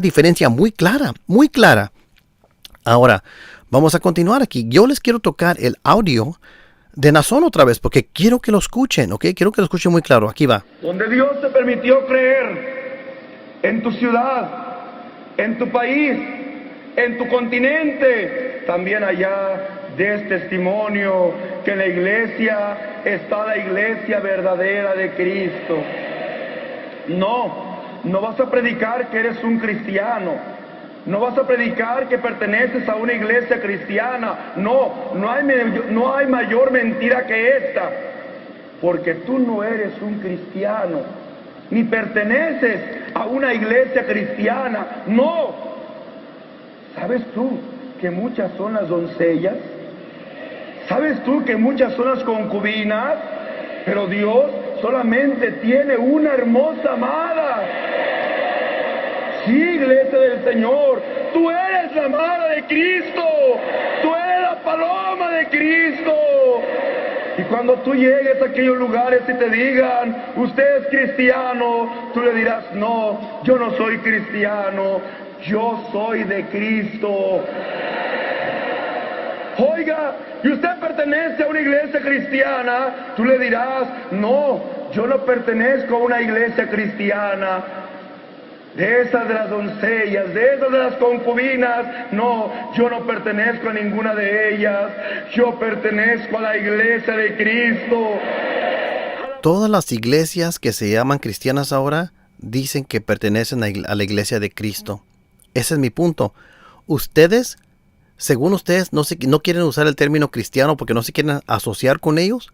diferencia muy clara, muy clara. Ahora, vamos a continuar aquí. Yo les quiero tocar el audio de Naasón otra vez, porque quiero que lo escuchen, ¿ok? Quiero que lo escuchen muy claro. Aquí va. Donde Dios te permitió creer en tu ciudad, en tu país, en tu continente, también allá des testimonio que en la iglesia está la iglesia verdadera de Cristo. No vas a predicar que eres un cristiano. No vas a predicar que perteneces a una iglesia cristiana. No hay mayor mentira que esta. Porque tú no eres un cristiano, ni perteneces a una iglesia cristiana. No. ¿Sabes tú que muchas son las doncellas? ¿Sabes tú que muchas son las concubinas? Pero Dios solamente tiene una hermosa amada. Sí, iglesia del Señor, tú eres la amada de Cristo, tú eres la paloma de Cristo. Y cuando tú llegues a aquellos lugares y te digan, usted es cristiano, tú le dirás, no, yo no soy cristiano, yo soy de Cristo. Oiga, y usted pertenece a una iglesia cristiana, tú le dirás, no, yo no pertenezco a una iglesia cristiana. De esas de las doncellas, de esas de las concubinas, no, yo no pertenezco a ninguna de ellas, yo pertenezco a la iglesia de Cristo. Todas las iglesias que se llaman cristianas ahora dicen que pertenecen a la iglesia de Cristo. Ese es mi punto. Ustedes, según ustedes, no quieren usar el término cristiano porque no se quieren asociar con ellos,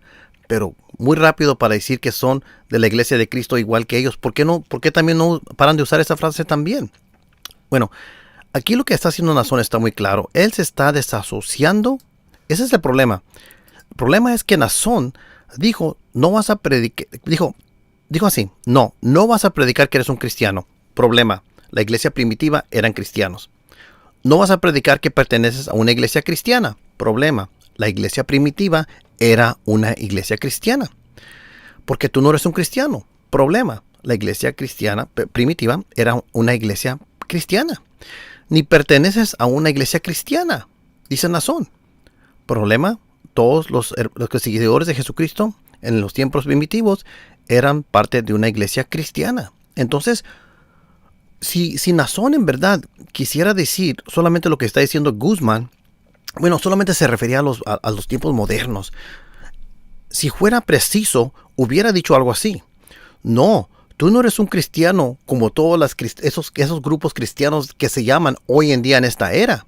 pero muy rápido para decir que son de la iglesia de Cristo igual que ellos. ¿Por qué también no paran de usar esa frase también? Bueno, aquí lo que está haciendo Naasón está muy claro. Él se está desasociando. Ese es el problema. El problema es que Naasón dijo, no vas a predicar, dijo así, no vas a predicar que eres un cristiano. Problema, la iglesia primitiva eran cristianos. No vas a predicar que perteneces a una iglesia cristiana. Problema, la iglesia primitiva era una iglesia cristiana. Porque tú no eres un cristiano. Problema, la iglesia cristiana primitiva era una iglesia cristiana. Ni perteneces a una iglesia cristiana, dice Naasón. Problema, todos los seguidores de Jesucristo en los tiempos primitivos eran parte de una iglesia cristiana. Entonces, si Naasón en verdad quisiera decir solamente lo que está diciendo Guzmán, bueno, solamente se refería a los tiempos modernos. Si fuera preciso, hubiera dicho algo así. No, tú no eres un cristiano como todos esos grupos cristianos que se llaman hoy en día en esta era.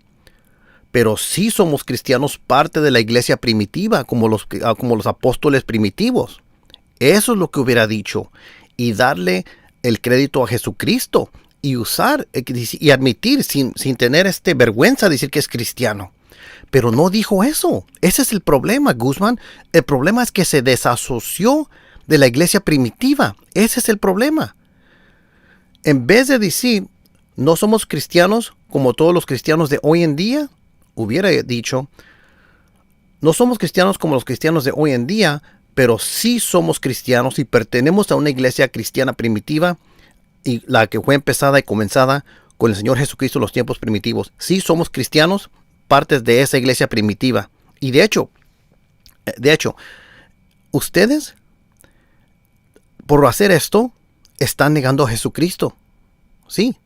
Pero sí somos cristianos parte de la iglesia primitiva, como los apóstoles primitivos. Eso es lo que hubiera dicho. Y darle el crédito a Jesucristo y usar y admitir sin tener vergüenza decir que es cristiano. Pero no dijo eso. Ese es el problema, Guzmán. El problema es que se desasoció de la iglesia primitiva. Ese es el problema. En vez de decir, no somos cristianos como todos los cristianos de hoy en día, hubiera dicho, no somos cristianos como los cristianos de hoy en día, pero sí somos cristianos y pertenecemos a una iglesia cristiana primitiva, y la que fue empezada y comenzada con el Señor Jesucristo en los tiempos primitivos. Sí somos cristianos, partes de esa iglesia primitiva. Y de hecho, ustedes, por hacer esto, están negando a Jesucristo. Sí.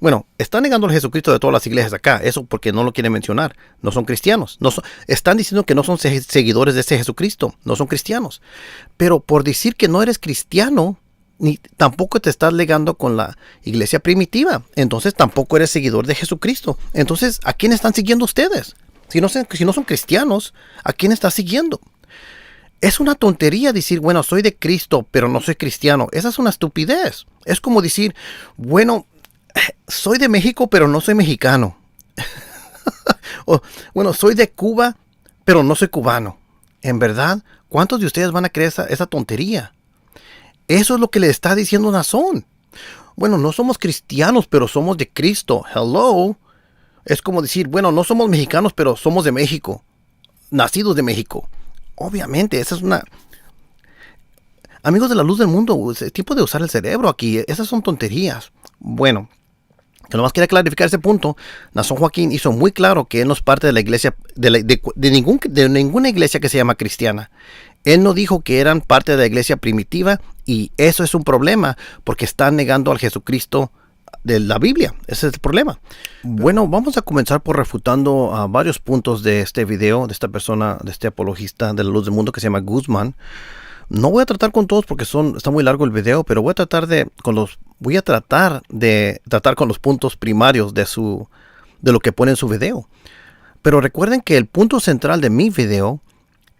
Bueno, están negando a Jesucristo de todas las iglesias acá. Eso porque no lo quieren mencionar. No son cristianos. Están diciendo que no son seguidores de ese Jesucristo. No son cristianos. Pero por decir que no eres cristiano, ni tampoco te estás ligando con la iglesia primitiva. Entonces tampoco eres seguidor de Jesucristo. Entonces, ¿a quién están siguiendo ustedes? Si no son cristianos, ¿a quién están siguiendo? Es una tontería decir, bueno, soy de Cristo, pero no soy cristiano. Esa es una estupidez. Es como decir, bueno, soy de México, pero no soy mexicano. O, bueno, soy de Cuba, pero no soy cubano. En verdad, ¿cuántos de ustedes van a creer esa tontería? Eso es lo que le está diciendo Naasón. Bueno, no somos cristianos, pero somos de Cristo. Hello. Es como decir, bueno, no somos mexicanos, pero somos de México. Nacidos de México. Obviamente, esa es una... Amigos de la luz del mundo, es tiempo de usar el cerebro aquí. Esas son tonterías. Bueno, Que nomás quería clarificar ese punto. Nason Joaquín hizo muy claro que él no es parte de la iglesia, de ninguna iglesia que se llama cristiana. Él no dijo que eran parte de la iglesia primitiva, y eso es un problema porque están negando al Jesucristo de la Biblia. Ese es el problema. Bueno, vamos a comenzar por refutando varios puntos de este video, de esta persona, de este apologista de la luz del mundo que se llama Guzmán. No voy a tratar con todos porque está muy largo el video, pero voy a tratar de tratar con los puntos primarios de lo que pone en su video. Pero recuerden que el punto central de mi video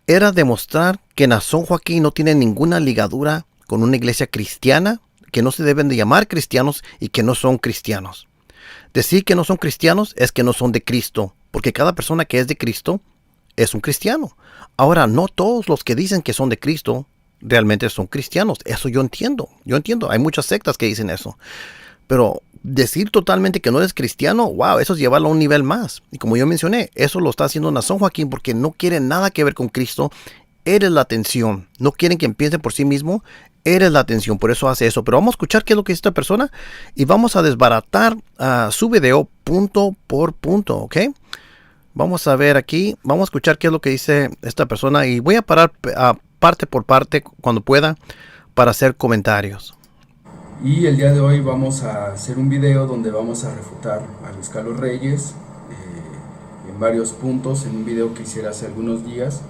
era demostrar que Nason Joaquín no tiene ninguna ligadura con una iglesia cristiana, que no se deben de llamar cristianos y que no son cristianos. Decir que no son cristianos es que no son de Cristo, porque cada persona que es de Cristo es un cristiano. Ahora, no todos los que dicen que son de Cristo realmente son cristianos. Eso yo entiendo. Hay muchas sectas que dicen eso. Pero decir totalmente que no eres cristiano, wow, eso es llevarlo a un nivel más. Y como yo mencioné, eso lo está haciendo Nason Joaquín porque no quiere nada que ver con Cristo. Eres la atención. No quieren que piense por sí mismo. Eres la atención. Por eso hace eso. Pero vamos a escuchar qué es lo que dice esta persona y vamos a desbaratar su video punto por punto, ¿ok? Vamos a ver aquí. Vamos a escuchar qué es lo que dice esta persona y voy a parar parte por parte cuando pueda para hacer comentarios. Y el día de hoy vamos a hacer un video donde vamos a refutar a Luis Carlos Reyes en varios puntos, en un video que hiciera hace algunos días,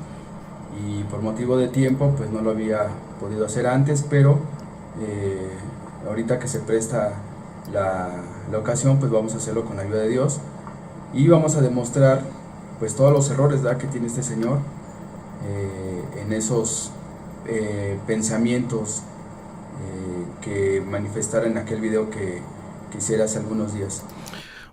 y por motivo de tiempo pues no lo había podido hacer antes, pero ahorita que se presta la ocasión pues vamos a hacerlo con la ayuda de Dios y vamos a demostrar pues todos los errores, ¿verdad?, que tiene este señor en esos pensamientos que manifestara en aquel video que hiciera hace algunos días.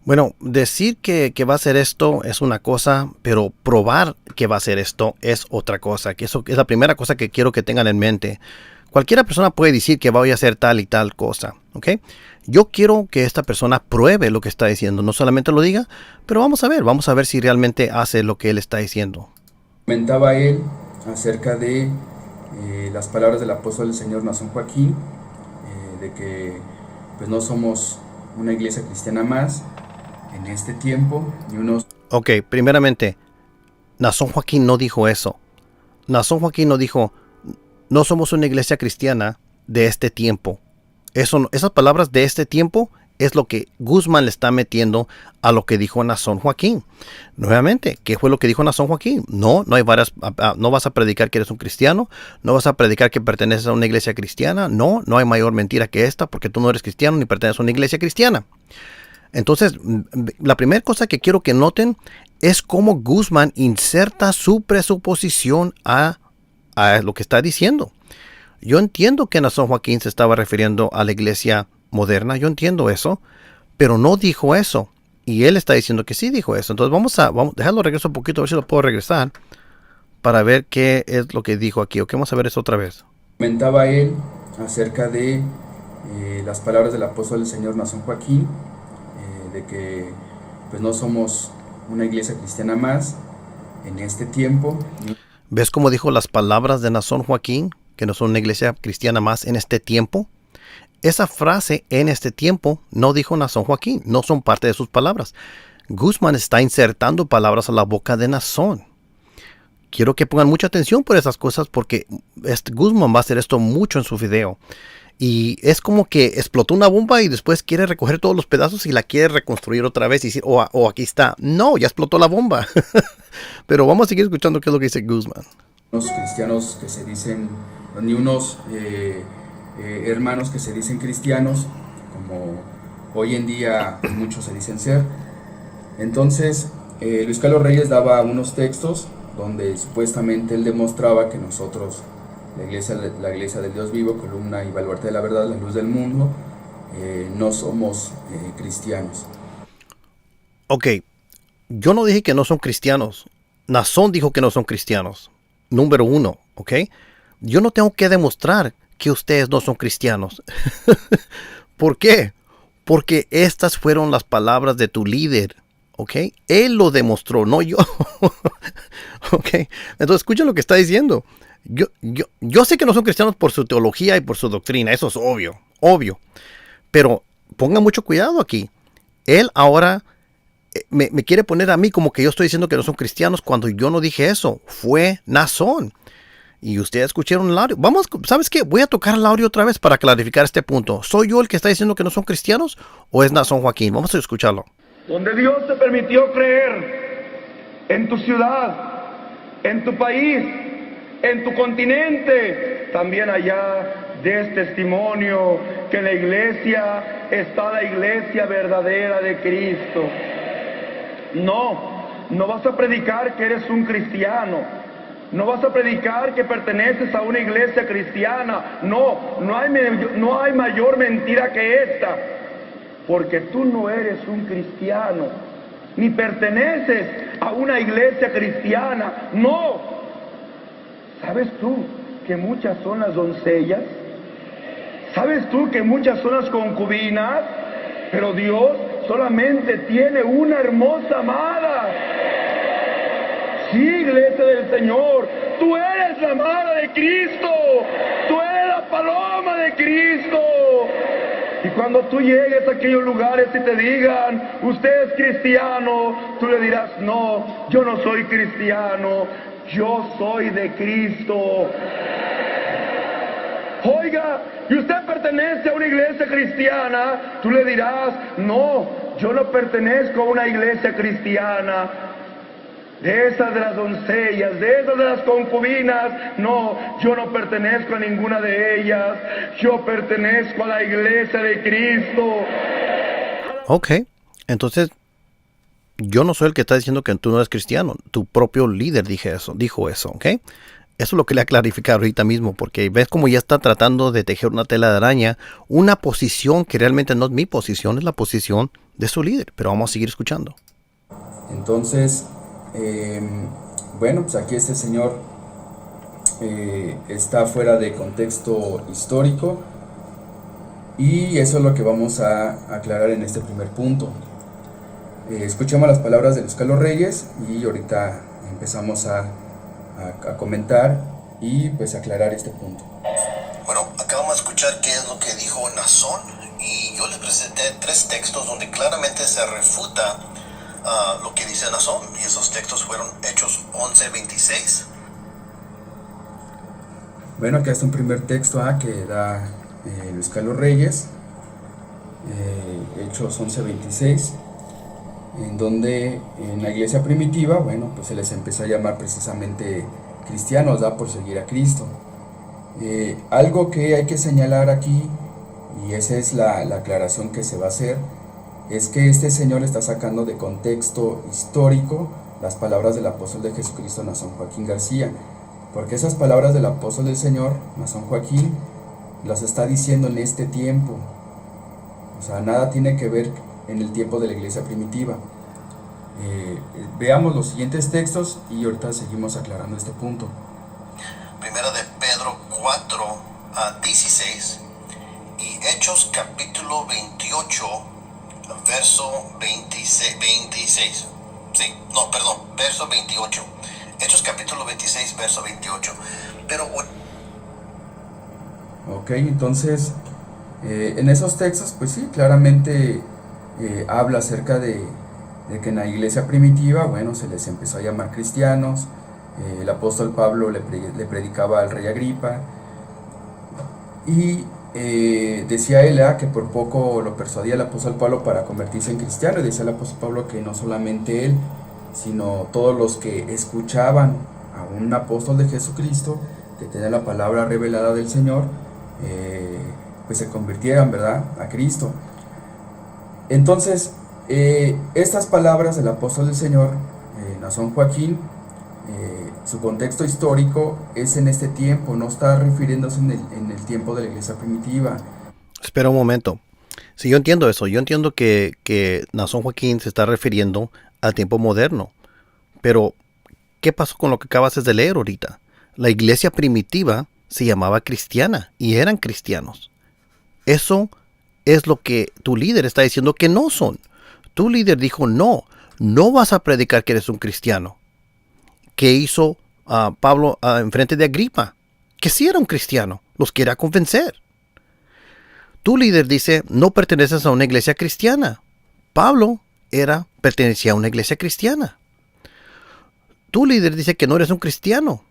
Bueno, decir que va a hacer esto es una cosa, pero probar que va a hacer esto es otra cosa. Que eso es la primera cosa que quiero que tengan en mente. Cualquiera persona puede decir que voy a hacer tal y tal cosa, ¿ok? Yo quiero que esta persona pruebe lo que está diciendo, no solamente lo diga, pero vamos a ver si realmente hace lo que él está diciendo. Comentaba él acerca de las palabras del apóstol del Señor Nason Joaquín, de que pues no somos una iglesia cristiana más en este tiempo ni unos... Ok, primeramente, Nason Joaquín no dijo eso. Nason Joaquín no dijo, no somos una iglesia cristiana de este tiempo. Esas palabras de este tiempo es lo que Guzmán le está metiendo a lo que dijo Nason Joaquín. Nuevamente, ¿qué fue lo que dijo Nason Joaquín? No vas a predicar que eres un cristiano, no vas a predicar que perteneces a una iglesia cristiana, no hay mayor mentira que esta porque tú no eres cristiano ni perteneces a una iglesia cristiana. Entonces, la primera cosa que quiero que noten es cómo Guzmán inserta su presuposición a lo que está diciendo. Yo entiendo que Nason Joaquín se estaba refiriendo a la iglesia moderna, yo entiendo eso, pero no dijo eso. Y él está diciendo que sí dijo eso. Entonces vamos a dejarlo regreso un poquito, a ver si lo puedo regresar para ver qué es lo que dijo aquí. Ok, vamos a ver eso otra vez. Comentaba él acerca de las palabras del apóstol del Señor Nason Joaquín, de que pues no somos una iglesia cristiana más en este tiempo. ¿Ves cómo dijo las palabras de Nason Joaquín? Que no son una iglesia cristiana más en este tiempo. Esa frase, en este tiempo, no dijo Nason Joaquín, no son parte de sus palabras. Guzmán está insertando palabras a la boca de Nason. Quiero que pongan mucha atención por esas cosas porque Guzmán va a hacer esto mucho en su video. Y es como que explotó una bomba y después quiere recoger todos los pedazos y la quiere reconstruir otra vez y decir, aquí está. No, ya explotó la bomba. Pero vamos a seguir escuchando qué es lo que dice Guzmán. Unos cristianos que se dicen, ni unos hermanos que se dicen cristianos, como hoy en día muchos se dicen ser. Entonces, Luis Carlos Reyes daba unos textos donde supuestamente él demostraba que nosotros, la iglesia del Dios vivo, columna y baluarte de la verdad, la luz del mundo, no somos cristianos. Ok, yo no dije que no son cristianos. Nason dijo que no son cristianos. Número uno, ok. Yo no tengo que demostrar que ustedes no son cristianos. ¿Por qué? Porque estas fueron las palabras de tu líder, ¿ok? Él lo demostró, no yo. ¿Ok? Entonces escuchen lo que está diciendo. Yo sé que no son cristianos por su teología y por su doctrina, eso es obvio. Pero pongan mucho cuidado aquí. Él ahora me quiere poner a mí como que yo estoy diciendo que no son cristianos cuando yo no dije eso. Fue Naasón. Y ustedes escucharon el audio. Vamos, ¿sabes qué? Voy a tocar el audio otra vez para clarificar este punto. ¿Soy yo el que está diciendo que no son cristianos o es Naasón Joaquín? Vamos a escucharlo. Donde Dios te permitió creer en tu ciudad, en tu país, en tu continente, también allá des testimonio que en la iglesia está la iglesia verdadera de Cristo. No vas a predicar que eres un cristiano. No vas a predicar que perteneces a una iglesia cristiana. No hay mayor mentira que esta. Porque tú no eres un cristiano, ni perteneces a una iglesia cristiana. No. ¿Sabes tú que muchas son las doncellas? ¿Sabes tú que muchas son las concubinas? Pero Dios solamente tiene una hermosa amada. Sí, iglesia del Señor, tú eres la amada de Cristo. Tú eres la paloma de Cristo. Y cuando tú llegues a aquellos lugares y te digan, usted es cristiano, tú le dirás, no, yo no soy cristiano, yo soy de Cristo. Oiga, ¿y usted pertenece a una iglesia cristiana? Tú le dirás, no, yo no pertenezco a una iglesia cristiana. De esas de las doncellas, de esas de las concubinas, no, yo no pertenezco a ninguna de ellas. Yo pertenezco a la iglesia de Cristo. Ok, entonces yo no soy el que está diciendo que tú no eres cristiano. Tu propio líder dijo eso, ¿ok? Eso es lo que le ha clarificado ahorita mismo, porque ves como ya está tratando de tejer una tela de araña, una posición que realmente no es mi posición, es la posición de su líder. Pero vamos a seguir escuchando. Entonces, bueno, pues aquí este señor está fuera de contexto histórico y eso es lo que vamos a aclarar en este primer punto. Escuchemos las palabras de Luis Carlos Reyes y ahorita empezamos a comentar y pues aclarar este punto. Bueno, acabamos de escuchar qué es lo que dijo Naasón y yo les presenté 3 textos donde claramente se refuta lo que dice Naasón, y esos textos fueron Hechos 11:26. Bueno, acá está un primer texto que da Luis Carlos Reyes, Hechos 11:26, en donde en la iglesia primitiva, bueno, pues se les empezó a llamar precisamente cristianos, por seguir a Cristo. Algo que hay que señalar aquí, y esa es la aclaración que se va a hacer, es que este señor está sacando de contexto histórico las palabras del apóstol de Jesucristo, Naasón Joaquín García, porque esas palabras del apóstol del Señor, Naasón Joaquín, las está diciendo en este tiempo. O sea, nada tiene que ver en el tiempo de la iglesia primitiva. Veamos los siguientes textos y ahorita seguimos aclarando este punto. Primera de Pedro 4:16 y Hechos capítulo 28 verso 26. Sí, no, perdón, verso 28. Hechos capítulo 26, verso 28. Pero ok, entonces en esos textos, pues sí, claramente habla acerca de que en la iglesia primitiva, bueno, se les empezó a llamar cristianos. El apóstol Pablo le predicaba al rey Agripa y decía él que por poco lo persuadía el apóstol Pablo para convertirse en cristiano, y decía el apóstol Pablo que no solamente él, sino todos los que escuchaban a un apóstol de Jesucristo, que tenía la palabra revelada del Señor, pues se convirtieran, ¿verdad?, a Cristo. Entonces, estas palabras del apóstol del Señor, Naasón Joaquín, su contexto histórico es en este tiempo, no está refiriéndose en el tiempo de la iglesia primitiva. Espera un momento. Si yo entiendo eso, yo entiendo que Naasón Joaquín se está refiriendo al tiempo moderno. Pero, ¿qué pasó con lo que acabas de leer ahorita? La iglesia primitiva se llamaba cristiana y eran cristianos. Eso es lo que tu líder está diciendo que no son. Tu líder dijo, no vas a predicar que eres un cristiano. ¿Qué hizo Pablo en frente de Agripa? Que sí era un cristiano, los quería convencer. Tu líder dice, no perteneces a una iglesia cristiana. Pablo pertenecía a una iglesia cristiana. Tu líder dice que no eres un cristiano,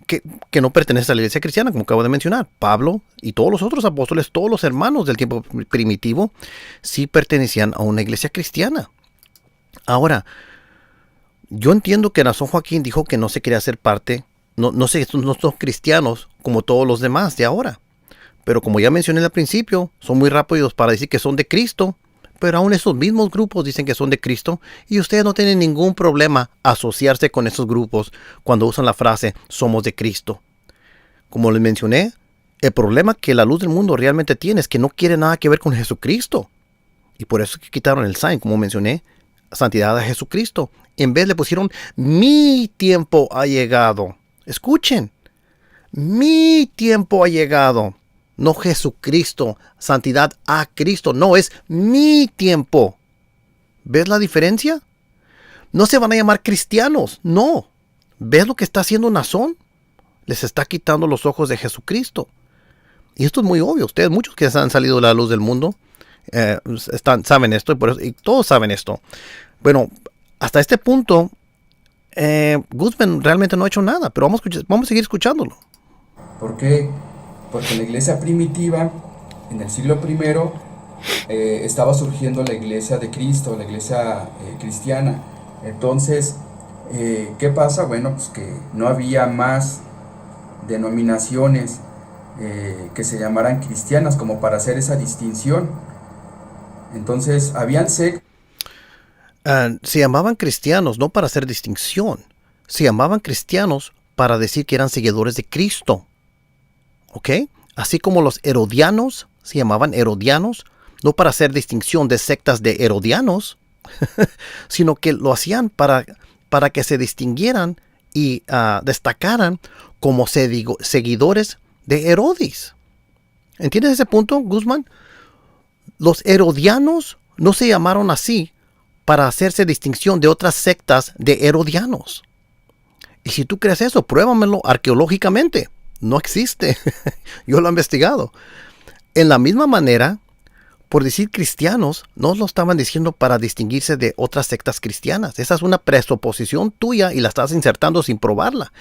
que no perteneces a la iglesia cristiana, como acabo de mencionar. Pablo y todos los otros apóstoles, todos los hermanos del tiempo primitivo, sí pertenecían a una iglesia cristiana. Ahora, yo entiendo que Nazón Joaquín dijo que no se quería hacer parte, no son cristianos como todos los demás de ahora. Pero como ya mencioné al principio, son muy rápidos para decir que son de Cristo. Pero aún esos mismos grupos dicen que son de Cristo y ustedes no tienen ningún problema asociarse con esos grupos cuando usan la frase somos de Cristo. Como les mencioné, el problema que la luz del mundo realmente tiene es que no quiere nada que ver con Jesucristo. Y por eso que quitaron el sign, como mencioné, santidad a Jesucristo. En vez le pusieron mi tiempo ha llegado. Escuchen, mi tiempo ha llegado. No Jesucristo, santidad a Cristo. No, es mi tiempo. ¿Ves la diferencia? No se van a llamar cristianos, no. ¿Ves lo que está haciendo Nazón? Les está quitando los ojos de Jesucristo. Y esto es muy obvio. Ustedes, muchos que han salido de la luz del mundo, saben esto y todos saben esto. Bueno, hasta este punto, Guzmán realmente no ha hecho nada, pero vamos a seguir escuchándolo. ¿Por qué? Porque en la iglesia primitiva, en el siglo I, estaba surgiendo la iglesia de Cristo, la iglesia cristiana. Entonces, ¿qué pasa? Bueno, pues que no había más denominaciones que se llamaran cristianas como para hacer esa distinción. Entonces, habían sectas. Se llamaban cristianos no para hacer distinción. Se llamaban cristianos para decir que eran seguidores de Cristo. ¿Ok? Así como los herodianos se llamaban herodianos, no para hacer distinción de sectas de herodianos, sino que lo hacían para que se distinguieran y destacaran como seguidores de Herodes. ¿Entiendes ese punto, Guzmán? Los herodianos no se llamaron así para hacerse distinción de otras sectas de herodianos. Y si tú crees eso, pruébamelo arqueológicamente. No existe. Yo lo he investigado. En la misma manera, por decir cristianos, no lo estaban diciendo para distinguirse de otras sectas cristianas. Esa es una presuposición tuya y la estás insertando sin probarla.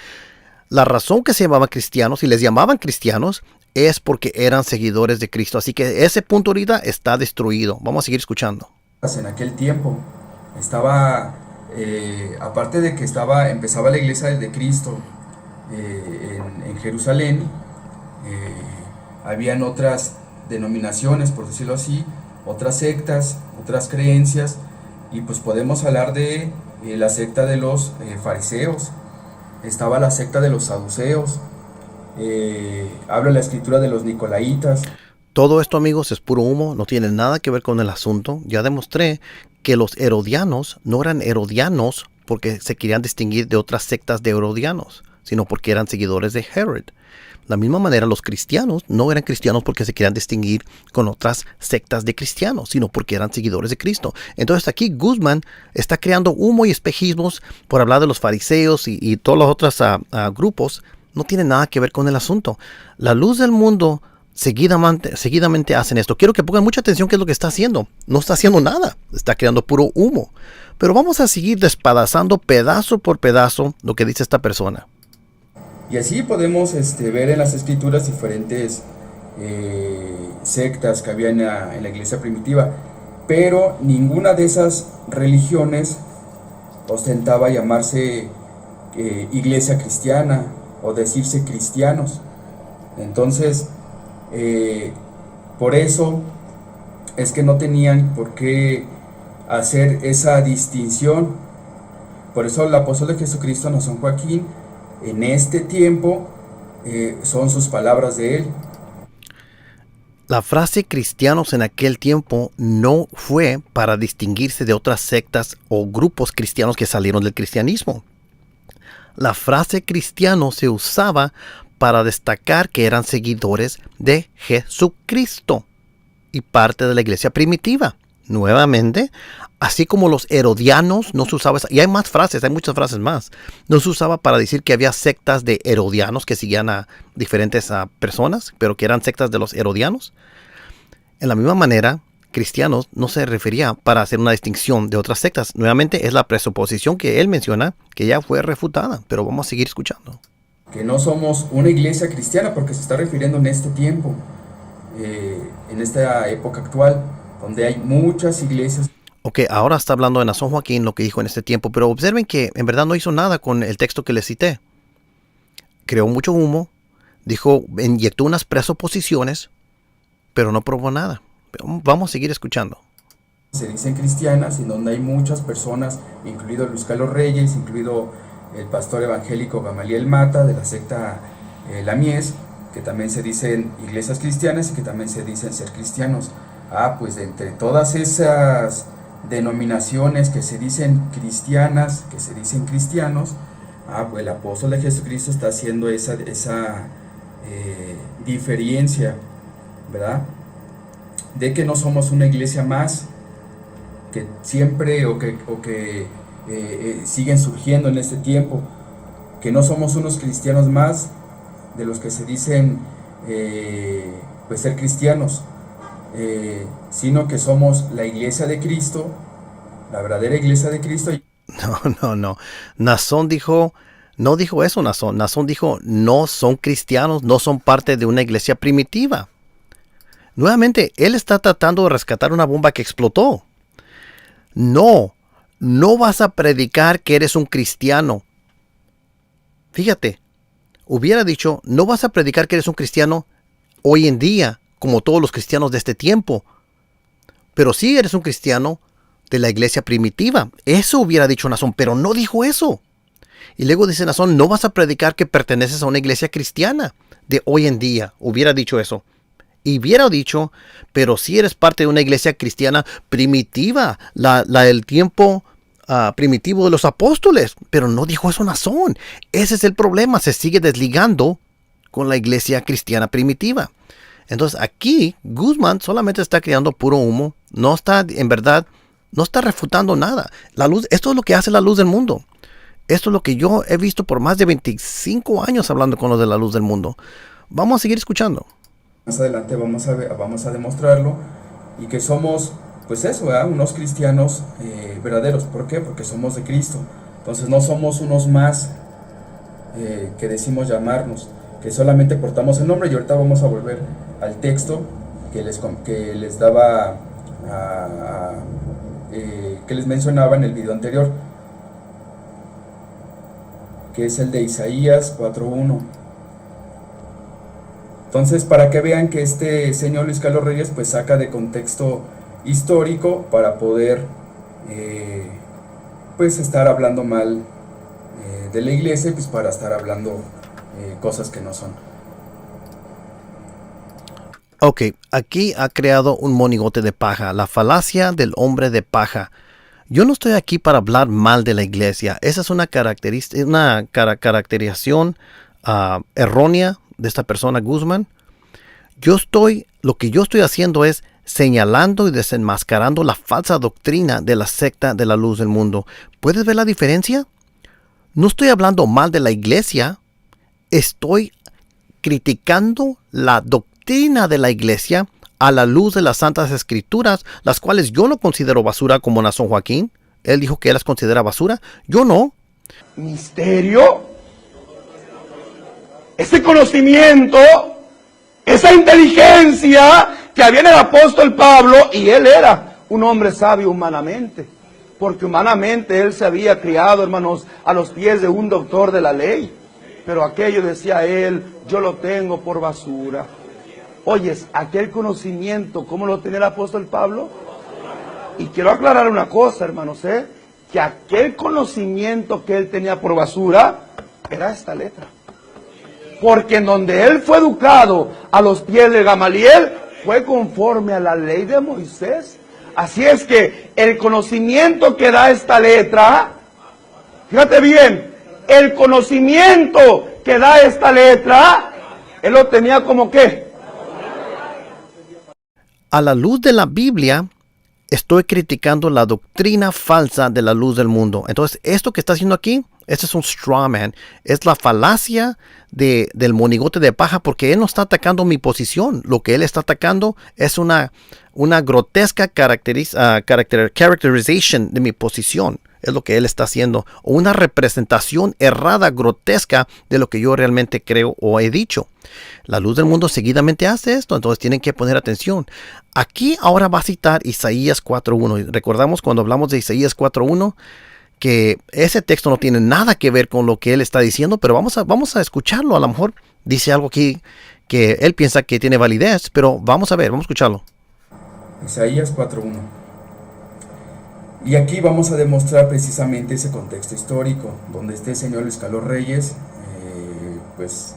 La razón que se llamaban cristianos y les llamaban cristianos es porque eran seguidores de Cristo. Así que ese punto ahorita está destruido. Vamos a seguir escuchando. En aquel tiempo estaba, aparte de que empezaba la iglesia de Cristo en Jerusalén, habían otras denominaciones, por decirlo así, otras sectas, otras creencias, y pues podemos hablar de la secta de los fariseos, estaba la secta de los saduceos, habla la escritura de los nicolaitas. Todo esto, amigos, es puro humo, no tiene nada que ver con el asunto. Ya demostré que los herodianos no eran herodianos porque se querían distinguir de otras sectas de herodianos, sino porque eran seguidores de Herod. De la misma manera, los cristianos no eran cristianos porque se querían distinguir con otras sectas de cristianos, sino porque eran seguidores de Cristo. Entonces aquí Guzmán está creando humo y espejismos por hablar de los fariseos y todos los otros grupos. No tiene nada que ver con el asunto. La luz del mundo seguidamente hacen esto. Quiero que pongan mucha atención qué es lo que está haciendo. No está haciendo nada. Está creando puro humo. Pero vamos a seguir despedazando pedazo por pedazo lo que dice esta persona. Y así podemos ver en las escrituras diferentes sectas que había en la iglesia primitiva, pero ninguna de esas religiones ostentaba llamarse iglesia cristiana o decirse cristianos. Entonces, por eso es que no tenían por qué hacer esa distinción. Por eso el apóstol de Jesucristo, Nazón Joaquín, en este tiempo son sus palabras de él. La frase cristianos en aquel tiempo no fue para distinguirse de otras sectas o grupos cristianos que salieron del cristianismo. La frase cristiano se usaba para destacar que eran seguidores de Jesucristo y parte de la iglesia primitiva. Nuevamente, así como los herodianos no se usaba, y hay más frases, hay muchas frases más, no se usaba para decir que había sectas de herodianos que seguían a diferentes personas, pero que eran sectas de los herodianos. En la misma manera cristianos no se refería para hacer una distinción de otras sectas. Nuevamente es la presuposición que él menciona que ya fue refutada, pero vamos a seguir escuchando. Que no somos una iglesia cristiana porque se está refiriendo en este tiempo, en esta época actual, donde hay muchas iglesias. Ok, ahora está hablando de Nazón Joaquín, lo que dijo en este tiempo, pero observen que en verdad no hizo nada con el texto que les cité. Creó mucho humo, inyectó unas presuposiciones, pero no probó nada. Vamos a seguir escuchando. Se dicen cristianas, en donde hay muchas personas, incluido Luis Carlos Reyes, incluido el pastor evangélico Gamaliel Mata de la secta La Mies, que también se dicen iglesias cristianas y que también se dicen ser cristianos. Pues entre todas esas denominaciones que se dicen cristianas, que se dicen cristianos, pues el apóstol de Jesucristo está haciendo esa diferencia, ¿verdad? De que no somos una iglesia más, que siempre o que siguen surgiendo en este tiempo, que no somos unos cristianos más de los que se dicen pues ser cristianos, sino que somos la iglesia de Cristo, la verdadera iglesia de Cristo. No. Nazón no dijo eso, Nazón. Nazón dijo, no son cristianos, no son parte de una iglesia primitiva. Nuevamente, él está tratando de rescatar una bomba que explotó. No vas a predicar que eres un cristiano. Fíjate, hubiera dicho, no vas a predicar que eres un cristiano hoy en día, como todos los cristianos de este tiempo. Pero sí eres un cristiano de la iglesia primitiva. Eso hubiera dicho Nazón, pero no dijo eso. Y luego dice Nazón, no vas a predicar que perteneces a una iglesia cristiana de hoy en día. Hubiera dicho eso. Y hubiera dicho, pero si eres parte de una iglesia cristiana primitiva, la del tiempo primitivo de los apóstoles. Pero no dijo eso Nazón. Ese es el problema. Se sigue desligando con la iglesia cristiana primitiva. Entonces aquí Guzmán solamente está creando puro humo. No está, en verdad, no está refutando nada. Esto es lo que hace la luz del mundo. Esto es lo que yo he visto por más de 25 años hablando con los de la luz del mundo. Vamos a seguir escuchando. Más adelante vamos a demostrarlo, y que somos, pues eso, unos cristianos verdaderos. ¿Por qué? Porque somos de Cristo. Entonces no somos unos más que decimos llamarnos, que solamente portamos el nombre. Y ahorita vamos a volver al texto que les daba, que les mencionaba en el video anterior, que es el de Isaías 4:1. Entonces, para que vean que este señor Luis Carlos Reyes pues saca de contexto histórico para poder pues estar hablando mal de la iglesia, pues para estar hablando cosas que no son. Ok, aquí ha creado un monigote de paja, la falacia del hombre de paja. Yo no estoy aquí para hablar mal de la iglesia. Esa es una caracterización errónea de esta persona Guzmán. Lo que yo estoy haciendo es señalando y desenmascarando la falsa doctrina de la secta de la luz del mundo. ¿Puedes ver la diferencia? No estoy hablando mal de la iglesia. Estoy criticando la doctrina de la iglesia a la luz de las Santas Escrituras, las cuales yo no considero basura como Nazón Joaquín. Él dijo que él las considera basura. Yo no. Misterio, ese conocimiento, esa inteligencia que había en el apóstol Pablo, y él era un hombre sabio humanamente, porque humanamente él se había criado, hermanos, a los pies de un doctor de la ley, pero aquello decía él, yo lo tengo por basura. Oyes, aquel conocimiento, ¿cómo lo tenía el apóstol Pablo? Y quiero aclarar una cosa, hermanos, que aquel conocimiento que él tenía por basura era esta letra. Porque en donde él fue educado a los pies de Gamaliel, fue conforme a la ley de Moisés. Así es que el conocimiento que da esta letra, fíjate bien, el conocimiento que da esta letra, él lo tenía como ¿qué? A la luz de la Biblia, estoy criticando la doctrina falsa de la luz del mundo. Entonces, esto que está haciendo aquí Este es un straw man. Es la falacia del monigote de paja, porque él no está atacando mi posición. Lo que él está atacando es una grotesca characterization de mi posición. Es lo que él está haciendo. O una representación errada, grotesca de lo que yo realmente creo o he dicho. La luz del mundo seguidamente hace esto, entonces tienen que poner atención. Aquí ahora va a citar Isaías 4.1. Recordamos cuando hablamos de Isaías 4.1 que ese texto no tiene nada que ver con lo que él está diciendo, pero vamos a escucharlo. A lo mejor dice algo aquí que él piensa que tiene validez, pero vamos a ver, vamos a escucharlo. Isaías 4.1. Y aquí vamos a demostrar precisamente ese contexto histórico, donde este señor Luis Carlos Reyes, pues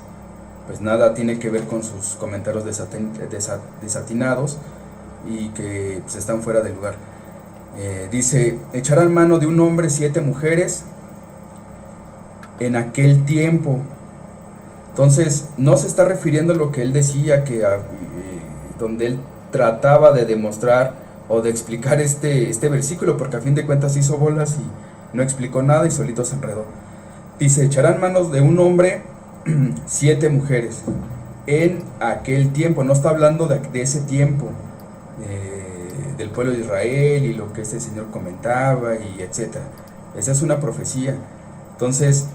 nada tiene que ver con sus comentarios desatinados y que pues, están fuera de lugar. Dice, echarán mano de un hombre 7 mujeres en aquel tiempo. Entonces, no se está refiriendo a lo que él decía, donde él trataba de demostrar o de explicar este versículo, porque a fin de cuentas hizo bolas y no explicó nada y solito se enredó. Dice, echarán manos de un hombre 7 mujeres en aquel tiempo. No está hablando de ese tiempo, del pueblo de Israel y lo que este señor comentaba y etcétera. Esa es una profecía. Entonces,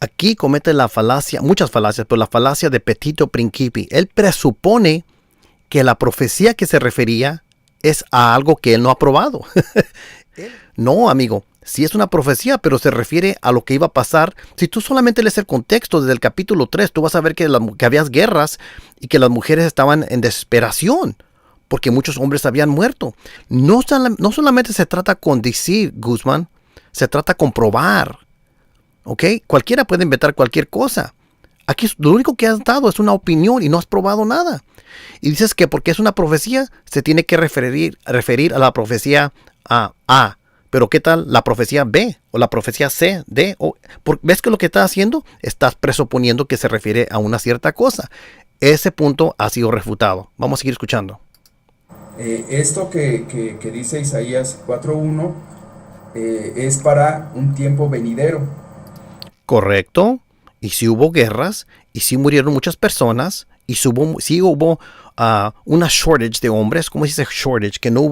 aquí comete la falacia, muchas falacias, pero la falacia de petito principi. Él presupone que la profecía que se refería es a algo que él no ha probado. No, amigo, sí es una profecía, pero se refiere a lo que iba a pasar. Si tú solamente lees el contexto desde el capítulo 3, tú vas a ver que había guerras y que las mujeres estaban en desesperación porque muchos hombres habían muerto. No solamente se trata con decir, Guzmán, se trata con probar. ¿Ok? Cualquiera puede inventar cualquier cosa. Aquí lo único que has dado es una opinión y no has probado nada. Y dices que porque es una profecía, se tiene que referir a la profecía A. Pero ¿qué tal la profecía B? O la profecía C, D. ¿Ves que lo que estás haciendo? Estás presuponiendo que se refiere a una cierta cosa. Ese punto ha sido refutado. Vamos a seguir escuchando. Esto que dice Isaías 4.1 es para un tiempo venidero. Correcto. Y si hubo guerras, y si murieron muchas personas, y si hubo una shortage de hombres. ¿Cómo se dice shortage? Que no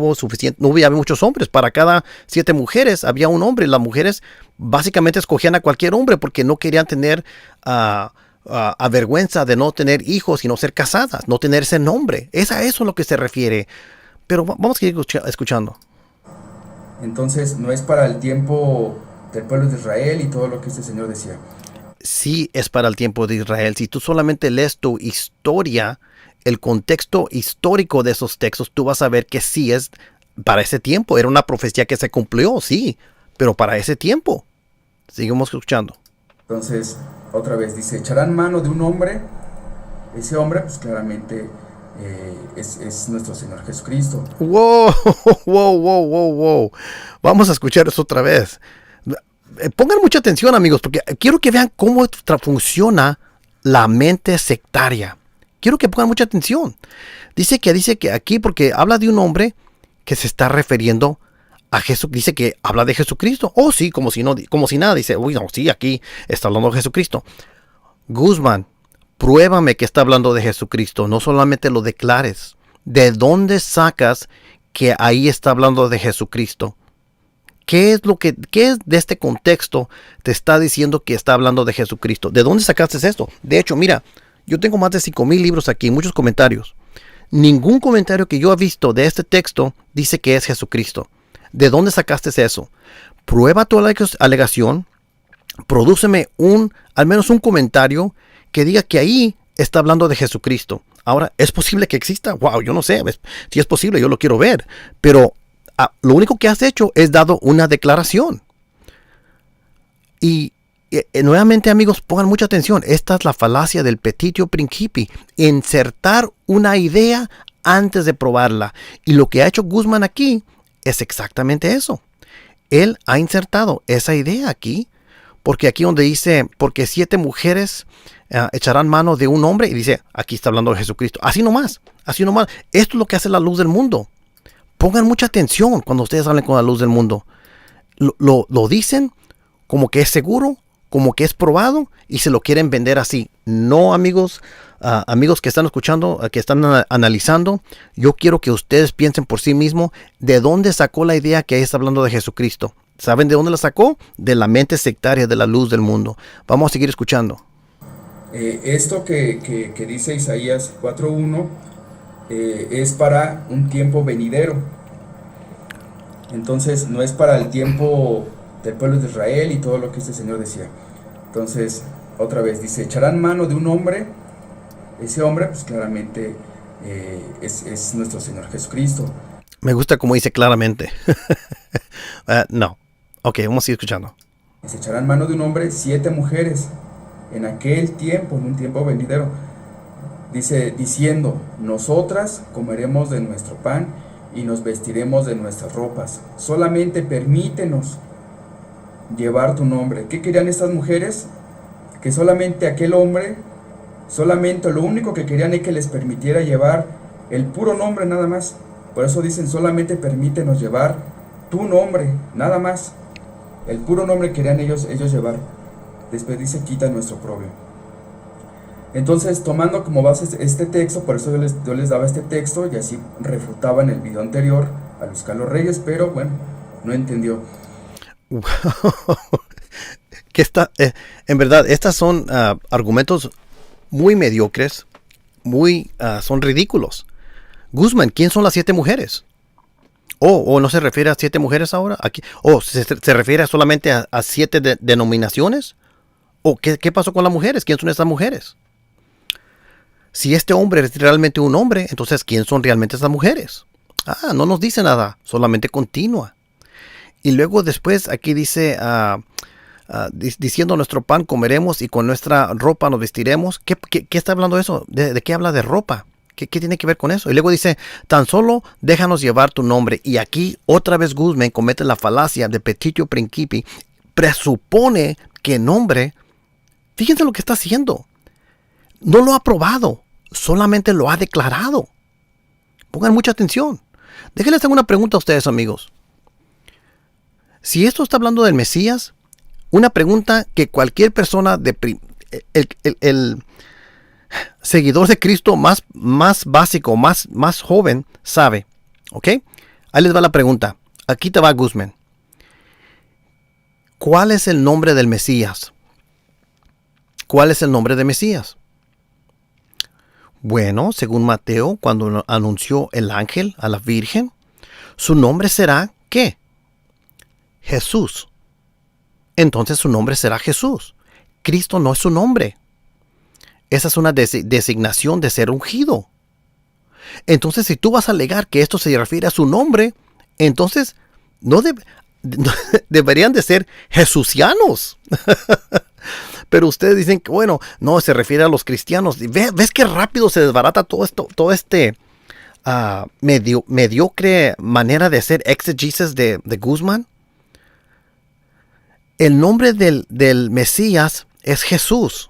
había muchos hombres. Para cada 7 mujeres había un hombre. Las mujeres básicamente escogían a cualquier hombre porque no querían tener vergüenza de no tener hijos y no ser casadas, no tener ese nombre. Es a eso a lo que se refiere. Pero vamos a seguir escuchando. Entonces no es para el tiempo del pueblo de Israel y todo lo que este señor decía. Sí es para el tiempo de Israel. Si tú solamente lees tu historia, el contexto histórico de esos textos, tú vas a ver que sí es para ese tiempo. Era una profecía que se cumplió, sí, pero para ese tiempo. Seguimos escuchando. Entonces, otra vez dice, echarán mano de un hombre. Ese hombre, pues claramente es nuestro Señor Jesucristo. Wow. Vamos a escuchar eso otra vez. Pongan mucha atención, amigos, porque quiero que vean cómo funciona la mente sectaria. Quiero que pongan mucha atención. Dice que aquí, porque habla de un hombre que se está refiriendo a Jesús, dice que habla de Jesucristo. Oh, sí, como si nada. Dice, uy, no, sí, aquí está hablando de Jesucristo. Guzmán, pruébame que está hablando de Jesucristo, no solamente lo declares. ¿De dónde sacas que ahí está hablando de Jesucristo? ¿Qué es de este contexto te está diciendo que está hablando de Jesucristo? ¿De dónde sacaste esto? De hecho, mira, yo tengo más de 5,000 libros aquí, muchos comentarios. Ningún comentario que yo he visto de este texto dice que es Jesucristo. ¿De dónde sacaste eso? Prueba tu alegación, prodúceme al menos un comentario que diga que ahí está hablando de Jesucristo. Ahora, ¿es posible que exista? Wow, yo no sé. Si es posible, yo lo quiero ver. Pero lo único que has hecho es dado una declaración. Y nuevamente, amigos, pongan mucha atención. Esta es la falacia del petitio principi. Insertar una idea antes de probarla. Y lo que ha hecho Guzmán aquí es exactamente eso. Él ha insertado esa idea aquí. Porque aquí donde dice, porque 7 mujeres echarán mano de un hombre. Y dice, aquí está hablando de Jesucristo. Así nomás. Esto es lo que hace la luz del mundo. Pongan mucha atención cuando ustedes hablen con la luz del mundo. Lo dicen como que es seguro, como que es probado y se lo quieren vender así. No, amigos, amigos que están escuchando, que están analizando, yo quiero que ustedes piensen por sí mismos de dónde sacó la idea que está hablando de Jesucristo. ¿Saben de dónde la sacó? De la mente sectaria de la luz del mundo. Vamos a seguir escuchando. Esto que dice Isaías 4:1 es para un tiempo venidero. Entonces no es para el tiempo del pueblo de Israel y todo lo que este Señor decía. Entonces, otra vez dice, echarán mano de un hombre. Ese hombre, pues claramente es nuestro Señor Jesucristo. Me gusta como dice claramente. No. Ok, vamos a seguir escuchando. Se echarán mano de un hombre 7 mujeres en aquel tiempo, en un tiempo venidero. Dice, diciendo, nosotras comeremos de nuestro pan y nos vestiremos de nuestras ropas. Solamente permítenos llevar tu nombre. ¿Qué querían estas mujeres? Que solamente aquel hombre, solamente lo único que querían es que les permitiera llevar el puro nombre nada más. Por eso dicen, solamente permítenos llevar tu nombre, nada más. El puro nombre querían ellos llevar. Después dice, quita nuestro propio. Entonces, tomando como base este texto, por eso yo les daba este texto y así refutaba en el video anterior a Luis Carlos Reyes, pero bueno, no entendió. Que en verdad, estas son argumentos muy mediocres, son ridículos. Guzmán, ¿quién son las 7 mujeres? ¿O no se refiere a 7 mujeres ahora? ¿O se refiere solamente a 7 denominaciones? ¿O qué pasó con las mujeres? ¿Quién son estas mujeres? Si este hombre es realmente un hombre, entonces ¿quién son realmente estas mujeres? No nos dice nada, solamente continúa. Y luego después aquí dice, diciendo nuestro pan comeremos y con nuestra ropa nos vestiremos. ¿Qué está hablando eso? ¿De qué habla de ropa? ¿Qué tiene que ver con eso? Y luego dice, tan solo déjanos llevar tu nombre. Y aquí otra vez Guzmán comete la falacia de petitio principi. Presupone que nombre, fíjense lo que está haciendo. No lo ha probado, solamente lo ha declarado. Pongan mucha atención. Déjenles hacer una pregunta a ustedes, amigos. Si esto está hablando del Mesías, una pregunta que cualquier persona, el seguidor de Cristo más básico, más joven, sabe. ¿Ok? Ahí les va la pregunta. Aquí te va Guzmán. ¿Cuál es el nombre del Mesías? ¿Cuál es el nombre de Mesías? Bueno, según Mateo, cuando anunció el ángel a la Virgen, su nombre será, ¿qué? Jesús. Entonces su nombre será Jesús. Cristo no es su nombre. Esa es una designación de ser ungido. Entonces, si tú vas a alegar que esto se refiere a su nombre, entonces no deberían de ser jesucianos. Pero ustedes dicen que, bueno, no, se refiere a los cristianos. ¿Ves qué rápido se desbarata todo este mediocre manera de hacer exegesis de Guzmán? El nombre del Mesías es Jesús.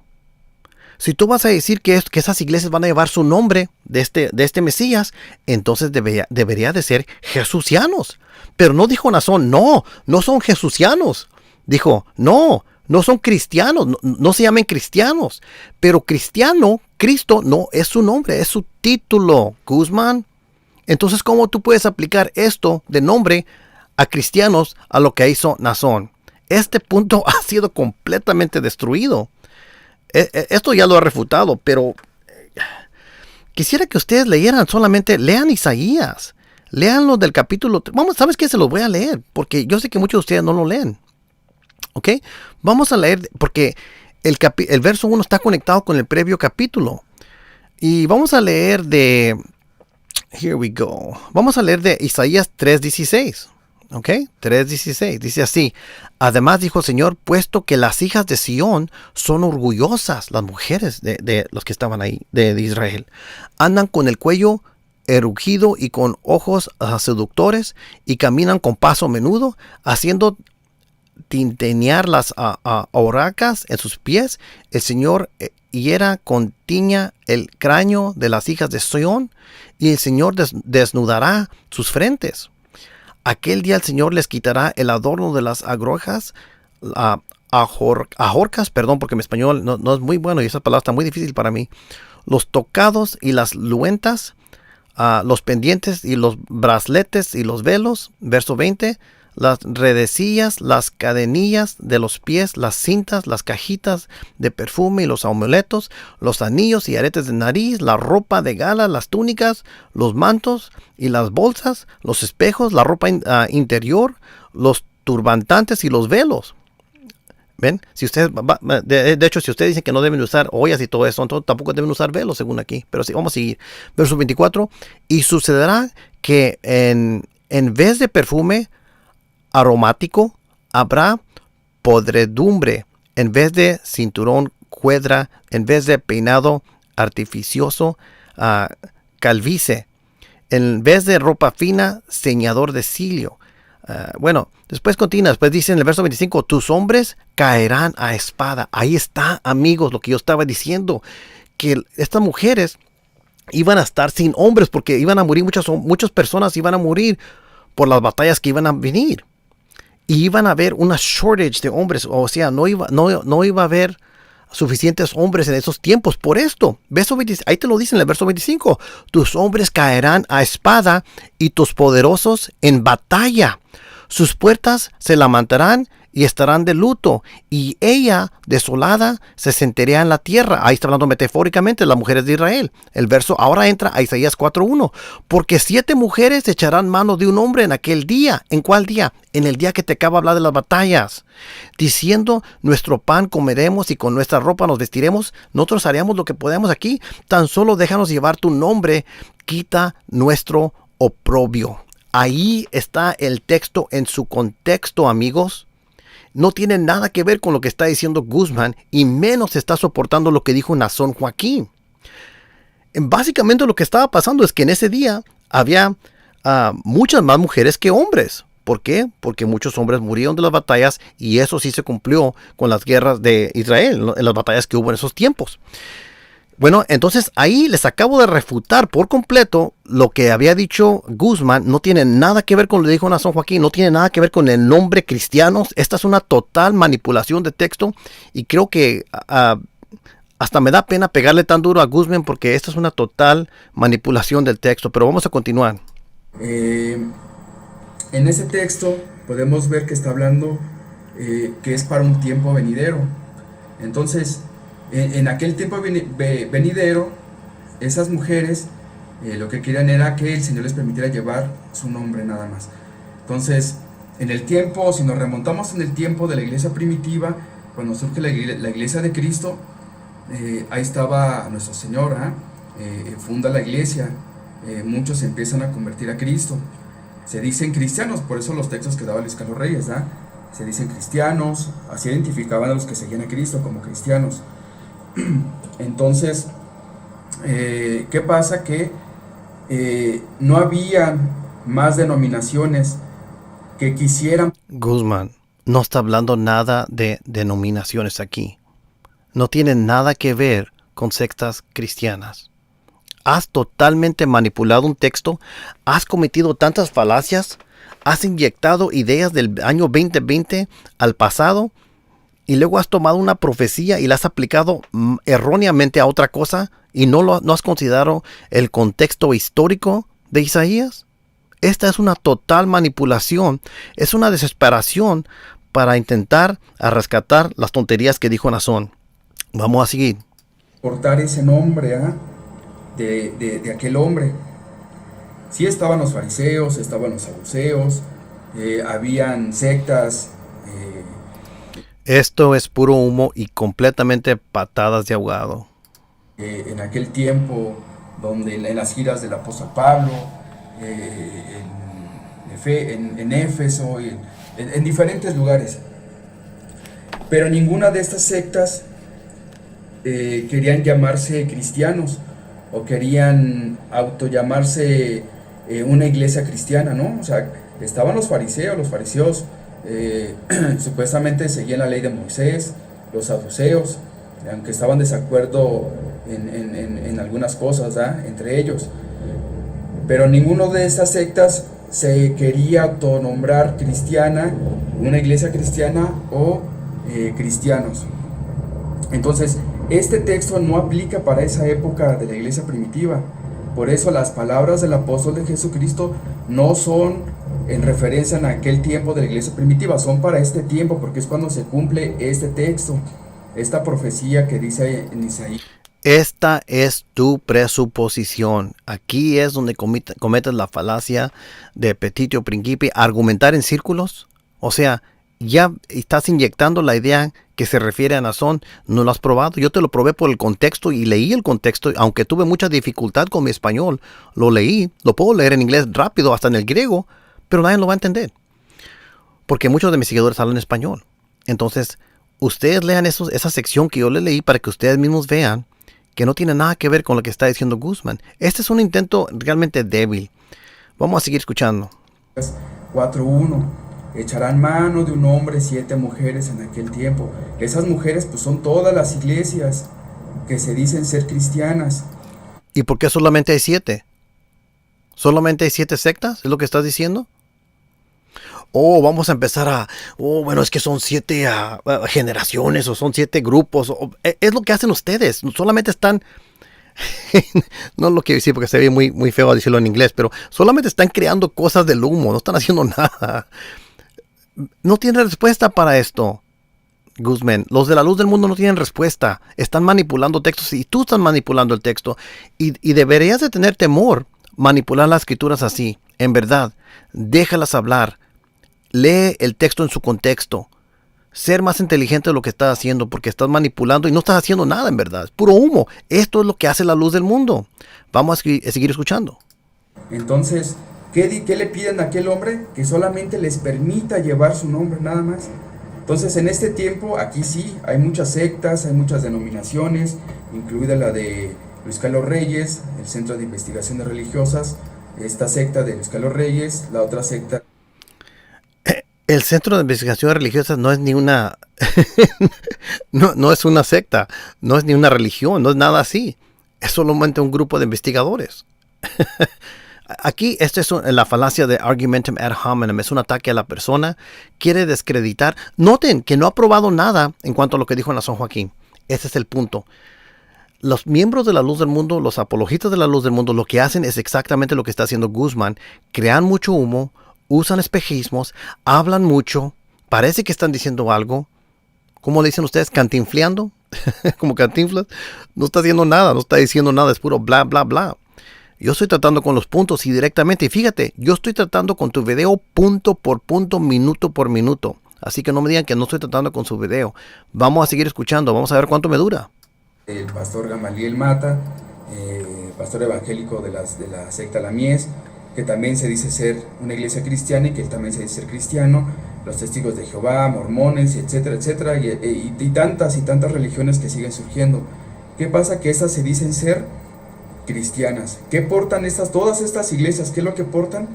Si tú vas a decir que esas iglesias van a llevar su nombre de este Mesías, entonces debería de ser jesucianos. Pero no dijo Nazón, no son jesucianos. Dijo, no son cristianos, no se llamen cristianos. Pero Cristo no es su nombre, es su título, Guzmán. Entonces, ¿cómo tú puedes aplicar esto de nombre a cristianos a lo que hizo Nazón? Este punto ha sido completamente destruido. Esto ya lo ha refutado, pero quisiera que ustedes lean Isaías. Leanlo del capítulo. Vamos, ¿sabes qué? Se los voy a leer, porque yo sé que muchos de ustedes no lo leen. ¿Ok? Vamos a leer, porque el verso 1 está conectado con el previo capítulo. Y vamos a leer here we go. Vamos a leer de Isaías 3:16. ¿Ok? 3:16. Dice así. Además dijo el Señor, puesto que las hijas de Sión son orgullosas, las mujeres de los que estaban ahí, de Israel. Andan con el cuello erguido y con ojos seductores y caminan con paso menudo, haciendo tintenear las horacas en sus pies. El Señor hiera con tiña el cráneo de las hijas de Sión y el Señor desnudará sus frentes. Aquel día el Señor les quitará el adorno de las agujas ajorcas, perdón, porque mi español no es muy bueno y esa palabra está muy difícil para mí. Los tocados y las luentas, los pendientes y los brazaletes y los velos, verso 20, las redecillas, las cadenillas de los pies, las cintas, las cajitas de perfume y los amuletos, los anillos y aretes de nariz, la ropa de gala, las túnicas, los mantos y las bolsas, los espejos, la ropa interior, los turbantantes y los velos. ¿Ven? Si ustedes, de hecho, si ustedes dicen que no deben usar ollas y todo eso, entonces tampoco deben usar velos, según aquí. Pero sí, vamos a seguir. Verso 24. Y sucederá que en vez de perfume aromático, habrá podredumbre. En vez de cinturón, cuedra. En vez de peinado artificioso, calvicie. En vez de ropa fina, ceñador de cilio. Bueno, después continúa, después dice en el verso 25, tus hombres caerán a espada. Ahí está, amigos, lo que yo estaba diciendo, que estas mujeres iban a estar sin hombres porque iban a morir, muchas personas iban a morir por las batallas que iban a venir. Y iban a haber una shortage de hombres, o sea, no iba a haber suficientes hombres en esos tiempos. Por esto, verso 20, ahí te lo dice en el verso 25, tus hombres caerán a espada y tus poderosos en batalla. Sus puertas se lamentarán y estarán de luto, y ella, desolada, se sentará en la tierra. Ahí está hablando metafóricamente de las mujeres de Israel. El verso ahora entra a Isaías 4:1. Porque 7 mujeres echarán mano de un hombre en aquel día. ¿En cuál día? En el día que te acabo de hablar de las batallas. Diciendo, nuestro pan comeremos y con nuestra ropa nos vestiremos. Nosotros haremos lo que podamos aquí. Tan solo déjanos llevar tu nombre. Quita nuestro oprobio. Ahí está el texto en su contexto, amigos. No tiene nada que ver con lo que está diciendo Guzmán y menos está soportando lo que dijo Nazón Joaquín. Básicamente lo que estaba pasando es que en ese día había muchas más mujeres que hombres. ¿Por qué? Porque muchos hombres murieron de las batallas y eso sí se cumplió con las guerras de Israel, en las batallas que hubo en esos tiempos. Bueno, entonces ahí les acabo de refutar por completo lo que había dicho Guzmán. No tiene nada que ver con lo que dijo Nazón Joaquín, no tiene nada que ver con el nombre cristianos. Esta es una total manipulación de texto y creo que hasta me da pena pegarle tan duro a Guzmán porque esta es una total manipulación del texto, pero vamos a continuar. En ese texto podemos ver que está hablando que es para un tiempo venidero. Entonces, en aquel tiempo venidero, esas mujeres lo que querían era que el Señor les permitiera llevar su nombre nada más. Entonces, en el tiempo, si nos remontamos en el tiempo de la iglesia primitiva, cuando surge la iglesia de Cristo, ahí estaba nuestro Señor, funda la iglesia, muchos se empiezan a convertir a Cristo. Se dicen cristianos, por eso los textos que daba Luis Carlos Reyes, se dicen cristianos, así identificaban a los que seguían a Cristo como cristianos. Entonces, ¿qué pasa? Que no había más denominaciones que quisieran. Guzmán, no está hablando nada de denominaciones aquí. No tiene nada que ver con sectas cristianas. Has totalmente manipulado un texto, has cometido tantas falacias, has inyectado ideas del año 2020 al pasado y luego has tomado una profecía y la has aplicado erróneamente a otra cosa y no has considerado el contexto histórico de Isaías. Esta es una total manipulación, es una desesperación para intentar rescatar las tonterías que dijo Nazón. Vamos a seguir. Portar ese nombre de aquel hombre. Sí estaban los fariseos, estaban los saduceos, habían sectas. Esto es puro humo y completamente patadas de ahogado. En aquel tiempo, donde en las giras del apóstol Pablo, en Éfeso, en diferentes lugares. Pero ninguna de estas sectas querían llamarse cristianos o querían autollamarse una iglesia cristiana, ¿no? O sea, estaban los fariseos supuestamente seguían la ley de Moisés, los saduceos, aunque estaban de desacuerdo en algunas cosas, entre ellos. Pero ninguno de estas sectas se quería autonombrar cristiana, una iglesia cristiana, o cristianos. Entonces, este texto no aplica para esa época de la iglesia primitiva. Por eso las palabras del apóstol de Jesucristo no son en referencia en aquel tiempo de la iglesia primitiva, son para este tiempo, porque es cuando se cumple este texto, esta profecía que dice en Isaías. Esta es tu presuposición. Aquí es donde cometes la falacia de petitio principii, argumentar en círculos. O sea, ya estás inyectando la idea que se refiere a Nazón. No lo has probado. Yo te lo probé por el contexto y leí el contexto. Aunque tuve mucha dificultad con mi español, lo leí. Lo puedo leer en inglés rápido, hasta en el griego, pero nadie lo va a entender. Porque muchos de mis seguidores hablan español. Entonces, ustedes lean esa sección que yo le leí para que ustedes mismos vean que no tiene nada que ver con lo que está diciendo Guzmán. Este es un intento realmente débil. Vamos a seguir escuchando. 4:1. Echarán mano de un hombre 7 mujeres en aquel tiempo. Esas mujeres pues son todas las iglesias que se dicen ser cristianas. ¿Y por qué solamente hay 7? ¿Solamente hay 7 sectas? ¿Es lo que estás diciendo? Vamos a empezar bueno, es que son 7 generaciones o son 7 grupos. Es lo que hacen ustedes. Solamente están, no lo quiero decir porque se ve muy, muy feo decirlo en inglés, pero solamente están creando cosas del humo, no están haciendo nada. No tienen respuesta para esto, Guzmán. Los de la luz del mundo no tienen respuesta. Están manipulando textos y tú estás manipulando el texto. Y deberías de tener temor manipular las escrituras así. En verdad, déjalas hablar. Lee el texto en su contexto. Ser más inteligente de lo que estás haciendo, porque estás manipulando y no estás haciendo nada en verdad. Es puro humo. Esto es lo que hace la luz del mundo. Vamos a seguir escuchando. Entonces, ¿qué le piden a aquel hombre? Que solamente les permita llevar su nombre, nada más. Entonces, en este tiempo, aquí sí, hay muchas sectas, hay muchas denominaciones, incluida la de Luis Carlos Reyes, el Centro de Investigaciones Religiosas, esta secta de Luis Carlos Reyes, la otra secta. El Centro de Investigación Religiosa no es ni una no es una secta, no es ni una religión, no es nada así. Es solamente un grupo de investigadores. Aquí esta es la falacia de argumentum ad hominem, es un ataque a la persona, quiere descreditar. Noten que no ha probado nada en cuanto a lo que dijo Nazón Joaquín. Ese es el punto. Los miembros de la luz del mundo, los apologistas de la luz del mundo, lo que hacen es exactamente lo que está haciendo Guzmán. Crean mucho humo, usan espejismos, hablan mucho, parece que están diciendo algo. ¿Cómo le dicen ustedes? ¿Cantinfleando? Como cantinflas. No está haciendo nada, no está diciendo nada, es puro bla, bla, bla. Yo estoy tratando con los puntos y directamente, y fíjate, yo estoy tratando con tu video punto por punto, minuto por minuto. Así que no me digan que no estoy tratando con su video. Vamos a seguir escuchando, vamos a ver cuánto me dura. El pastor Gamaliel Mata, pastor evangélico de la secta La Mies, que también se dice ser una iglesia cristiana y que él también se dice ser cristiano, los testigos de Jehová, mormones, etcétera, etcétera, y tantas religiones que siguen surgiendo. ¿Qué pasa? Que estas se dicen ser cristianas. ¿Qué portan todas estas iglesias? ¿Qué es lo que portan?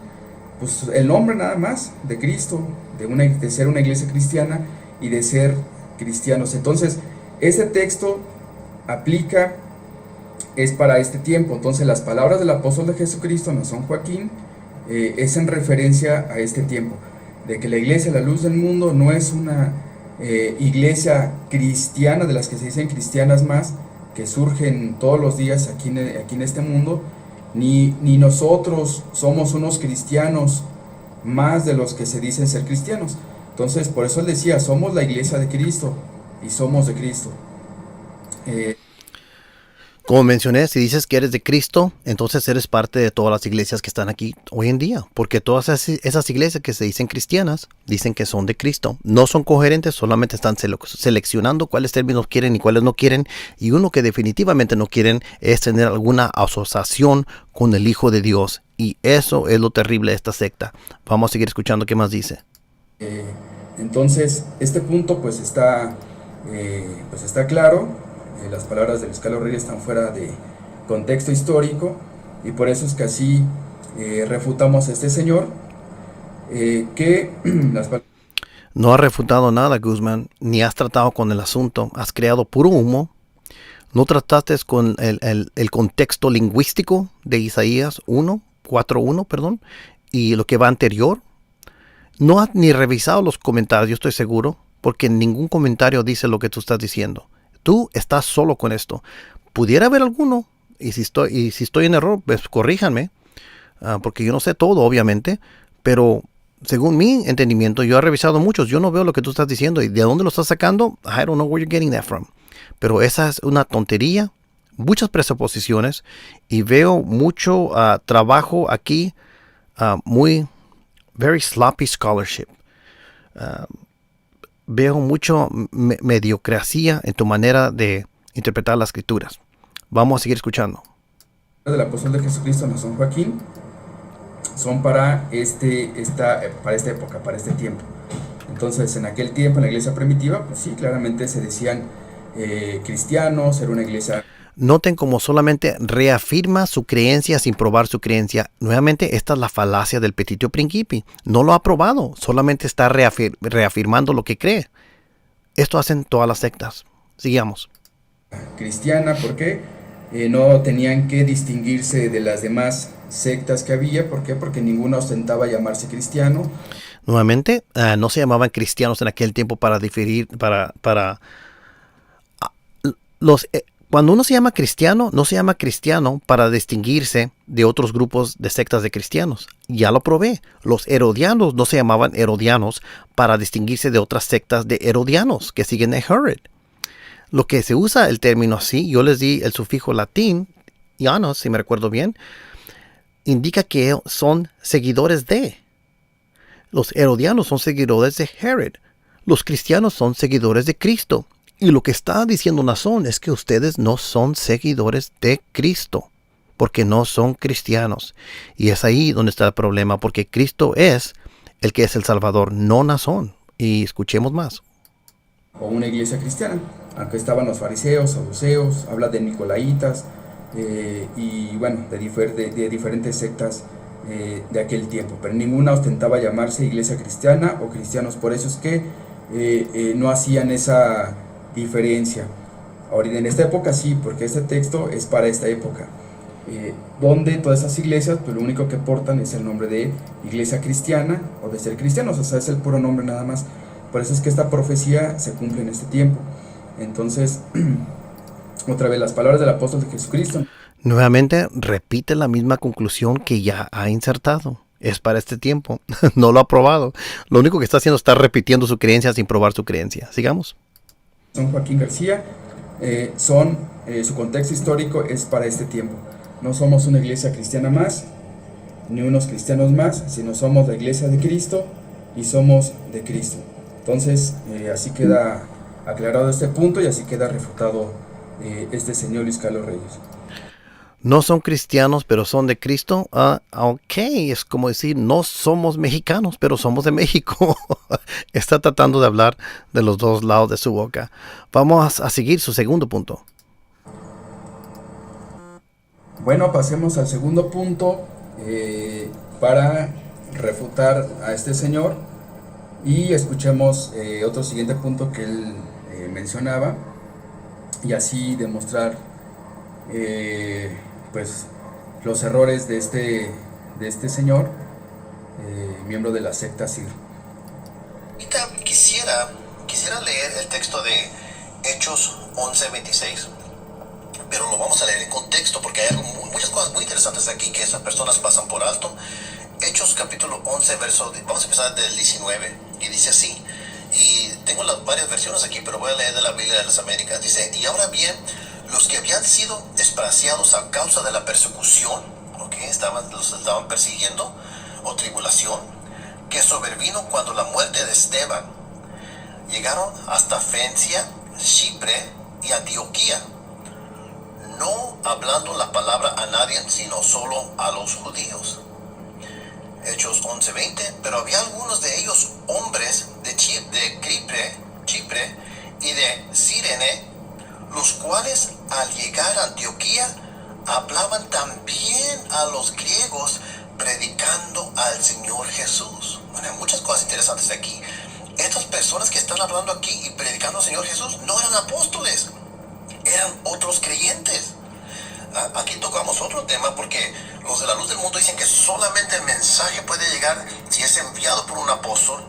Pues el nombre nada más de Cristo, de ser una iglesia cristiana y de ser cristianos. Entonces, este texto aplica, es para este tiempo. Entonces las palabras del apóstol de Jesucristo, Nazón Joaquín, es en referencia a este tiempo, de que la iglesia, la luz del mundo, no es una iglesia cristiana, de las que se dicen cristianas más, que surgen todos los días aquí en este mundo, ni nosotros somos unos cristianos más de los que se dicen ser cristianos. Entonces, por eso él decía, somos la iglesia de Cristo y somos de Cristo. Como mencioné, si dices que eres de Cristo, entonces eres parte de todas las iglesias que están aquí hoy en día. Porque todas esas iglesias que se dicen cristianas, dicen que son de Cristo. No son coherentes, solamente están seleccionando cuáles términos quieren y cuáles no quieren. Y uno que definitivamente no quieren es tener alguna asociación con el Hijo de Dios. Y eso es lo terrible de esta secta. Vamos a seguir escuchando qué más dice. Entonces, este punto pues está claro. Las palabras de Luis Carlos Reyes están fuera de contexto histórico y por eso es que así refutamos a este señor No has refutado nada, Guzmán, ni has tratado con el asunto, has creado puro humo. No trataste con el contexto lingüístico de Isaías 4:1, perdón, y lo que va anterior. No has ni revisado los comentarios, yo estoy seguro. porque ningún comentario dice lo que tú estás diciendo. Tú estás solo con esto. Pudiera haber alguno, y si estoy en error, pues corríjanme, porque yo no sé todo, obviamente, pero según mi entendimiento, yo he revisado muchos, yo no veo lo que tú estás diciendo, y de dónde lo estás sacando, I don't know where you're getting that from. Pero esa es una tontería, muchas presuposiciones, y veo mucho trabajo aquí, muy very sloppy scholarship. Veo mucho mediocracia en tu manera de interpretar las escrituras. Vamos a seguir escuchando. Del apóstol de Jesucristo, Nazón Joaquín, son para esta época, para este tiempo. Entonces, en aquel tiempo, en la iglesia primitiva, pues sí, claramente se decían cristianos, era una iglesia... Noten cómo solamente reafirma su creencia sin probar su creencia. Nuevamente, esta es la falacia del petitio principi. No lo ha probado, solamente está reafirmando lo que cree. Esto hacen todas las sectas. Sigamos. Cristiana, ¿por qué? No tenían que distinguirse de las demás sectas que había. ¿Por qué? Porque ninguna ostentaba llamarse cristiano. Nuevamente, no se llamaban cristianos en aquel tiempo para diferir, cuando uno se llama cristiano, no se llama cristiano para distinguirse de otros grupos de sectas de cristianos. Ya lo probé. Los herodianos no se llamaban herodianos para distinguirse de otras sectas de herodianos que siguen a Herod. Lo que se usa el término así, yo les di el sufijo latín, ianos, si me recuerdo bien, indica que son seguidores de. Los herodianos son seguidores de Herod. Los cristianos son seguidores de Cristo. Y lo que está diciendo Nazón es que ustedes no son seguidores de Cristo, porque no son cristianos. Y es ahí donde está el problema, porque Cristo es el que es el Salvador, no Nazón. Y escuchemos más. O una iglesia cristiana, aunque estaban los fariseos, saduceos, habla de nicolaitas, y bueno, de diferentes sectas de aquel tiempo. Pero ninguna ostentaba llamarse iglesia cristiana o cristianos, por eso es que no hacían esa diferencia. Ahorita en esta época sí, porque este texto es para esta época, donde todas esas iglesias, pues lo único que portan es el nombre de iglesia cristiana o de ser cristianos, o sea, es el puro nombre nada más. Por eso es que esta profecía se cumple en este tiempo. Entonces, otra vez las palabras del apóstol de Jesucristo. Nuevamente repite la misma conclusión que ya ha insertado. Es para este tiempo. No lo ha probado. Lo único que está haciendo es estar repitiendo su creencia sin probar su creencia. Sigamos. Son Joaquín García, su contexto histórico es para este tiempo. No somos una iglesia cristiana más, ni unos cristianos más, sino somos la iglesia de Cristo y somos de Cristo. Entonces, así queda aclarado este punto y así queda refutado este señor Luis Carlos Reyes. No son cristianos, pero son de Cristo. Ok, es como decir, no somos mexicanos, pero somos de México. Está tratando de hablar de los dos lados de su boca. Vamos a seguir su segundo punto. Bueno, pasemos al segundo punto para refutar a este señor y escuchemos otro siguiente punto que él mencionaba y así demostrar pues los errores de este señor, miembro de la secta SIR. Ahorita quisiera leer el texto de Hechos 11:26, pero lo vamos a leer en contexto porque hay muchas cosas muy interesantes aquí que esas personas pasan por alto. Hechos capítulo 11, vamos a empezar del 19, y dice así, y tengo varias versiones aquí, pero voy a leer de la Biblia de las Américas. Dice, y ahora bien, los que habían sido despreciados a causa de la persecución, los estaban persiguiendo, o tribulación, que sobrevino cuando la muerte de Esteban, llegaron hasta Fencia, Chipre y Antioquía, no hablando la palabra a nadie, sino solo a los judíos. Hechos 11:20, pero había algunos de ellos hombres de Chipre y de Cirene, los cuales al llegar a Antioquía hablaban también a los griegos predicando al Señor Jesús. Bueno, hay muchas cosas interesantes aquí. Estas personas que están hablando aquí y predicando al Señor Jesús no eran apóstoles, eran otros creyentes. Aquí tocamos otro tema porque los de la luz del mundo dicen que solamente el mensaje puede llegar si es enviado por un apóstol,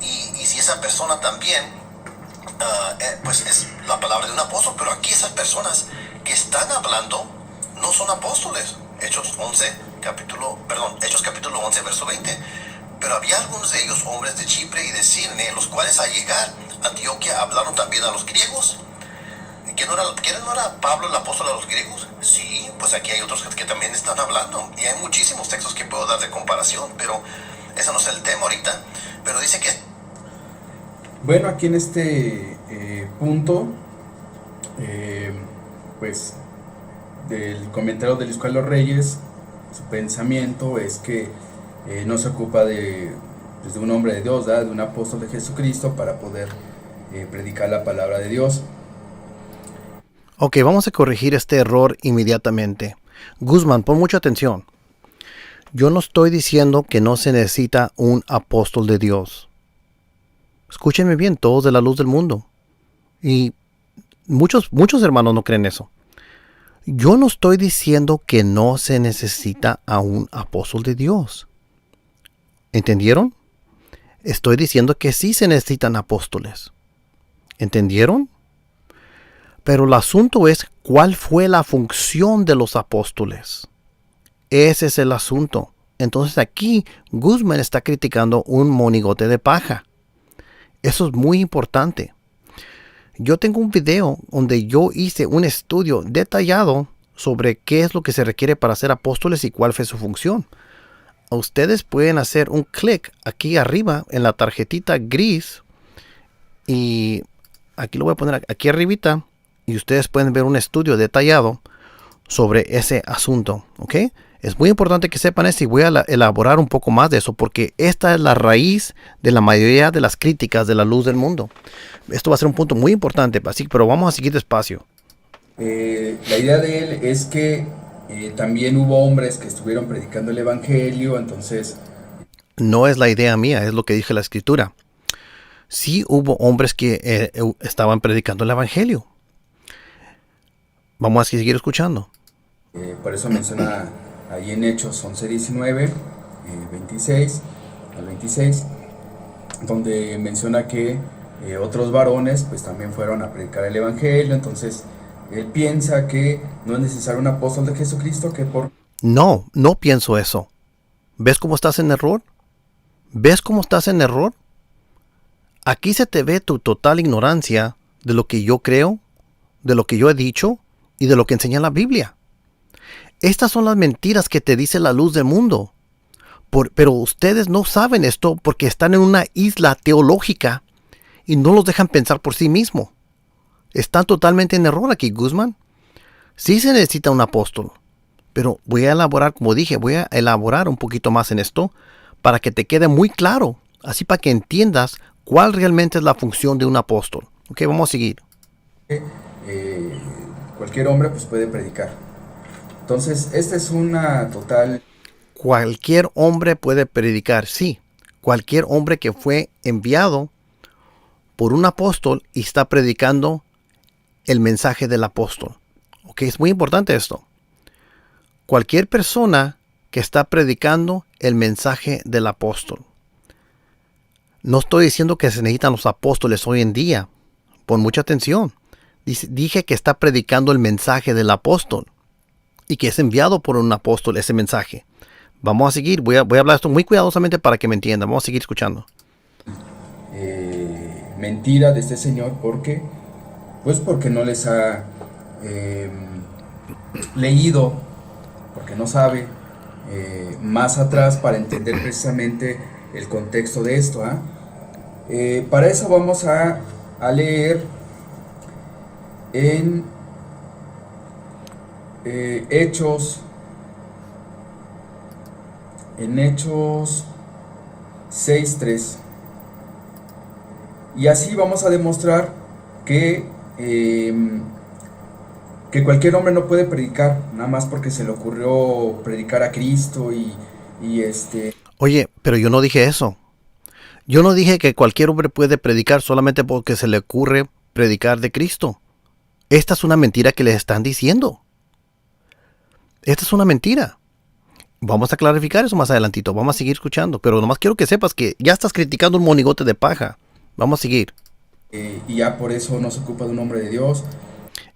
y y si esa persona también, pues es la palabra de un apóstol, pero aquí esas personas que están hablando no son apóstoles. Hechos capítulo 11, verso 20. Pero había algunos de ellos, hombres de Chipre y de Cirne, los cuales al llegar a Antioquía hablaron también a los griegos. ¿Quién no era Pablo el apóstol a los griegos? Sí, pues aquí hay otros que también están hablando. Y hay muchísimos textos que puedo dar de comparación, pero ese no es el tema ahorita. Pero dice que... Bueno, aquí en este punto, pues del comentario de Luis Carlos Reyes, su pensamiento es que no se ocupa de un hombre de Dios, ¿verdad? De un apóstol de Jesucristo para poder predicar la palabra de Dios. Ok, vamos a corregir este error inmediatamente. Guzmán, pon mucha atención. Yo no estoy diciendo que no se necesita un apóstol de Dios. Escúchenme bien, todos de la luz del mundo. Y muchos hermanos no creen eso. Yo no estoy diciendo que no se necesita a un apóstol de Dios. ¿Entendieron? Estoy diciendo que sí se necesitan apóstoles. ¿Entendieron? Pero el asunto es cuál fue la función de los apóstoles. Ese es el asunto. Entonces aquí Guzmán está criticando un monigote de paja. Eso es muy importante. Yo tengo un video donde yo hice un estudio detallado sobre qué es lo que se requiere para ser apóstoles y cuál fue su función. Ustedes pueden hacer un clic aquí arriba en la tarjetita gris y aquí lo voy a poner aquí arribita y ustedes pueden ver un estudio detallado sobre ese asunto, ¿ok? Es muy importante que sepan esto y voy a elaborar un poco más de eso porque esta es la raíz de la mayoría de las críticas de la luz del mundo. Esto va a ser un punto muy importante, pero vamos a seguir despacio. La idea de él es que también hubo hombres que estuvieron predicando el evangelio, entonces... No es la idea mía, es lo que dije la escritura. Sí hubo hombres que estaban predicando el evangelio. Vamos a seguir escuchando. Por eso menciona ahí en Hechos 11:19, 26 al 26, donde menciona que otros varones pues también fueron a predicar el evangelio. Entonces él piensa que no es necesario un apóstol de Jesucristo que por... No pienso eso. ¿Ves cómo estás en error? ¿Ves cómo estás en error? Aquí se te ve tu total ignorancia de lo que yo creo, de lo que yo he dicho y de lo que enseña la Biblia. Estas son las mentiras que te dice la luz del mundo. Pero ustedes no saben esto porque están en una isla teológica y no los dejan pensar por sí mismos. Están totalmente en error aquí, Guzmán. Sí se necesita un apóstol, pero voy a elaborar, como dije, voy a elaborar un poquito más en esto para que te quede muy claro, así para que entiendas cuál realmente es la función de un apóstol. Ok, vamos a seguir. Cualquier hombre pues puede predicar. Entonces, esta es una total... Cualquier hombre puede predicar, sí. Cualquier hombre que fue enviado por un apóstol y está predicando el mensaje del apóstol. Ok, es muy importante esto. Cualquier persona que está predicando el mensaje del apóstol. No estoy diciendo que se necesitan los apóstoles hoy en día. Pon mucha atención. Dije que está predicando el mensaje del apóstol y que es enviado por un apóstol ese mensaje. Vamos a seguir. Voy a hablar esto muy cuidadosamente para que me entiendan. Vamos a seguir escuchando. Mentira de este señor porque no les ha leído, porque no sabe más atrás para entender precisamente el contexto de esto. Para eso vamos a leer en Hechos 6:3, y así vamos a demostrar que cualquier hombre no puede predicar nada más porque se le ocurrió predicar a Cristo y Oye, pero yo no dije eso. Yo no dije que cualquier hombre puede predicar solamente porque se le ocurre predicar de Cristo. Esta es una mentira que les están diciendo. Esta es una mentira. Vamos a clarificar eso más adelantito. Vamos a seguir escuchando. Pero nomás quiero que sepas que ya estás criticando un monigote de paja. Vamos a seguir. Y ya por eso no se ocupa de un hombre de Dios.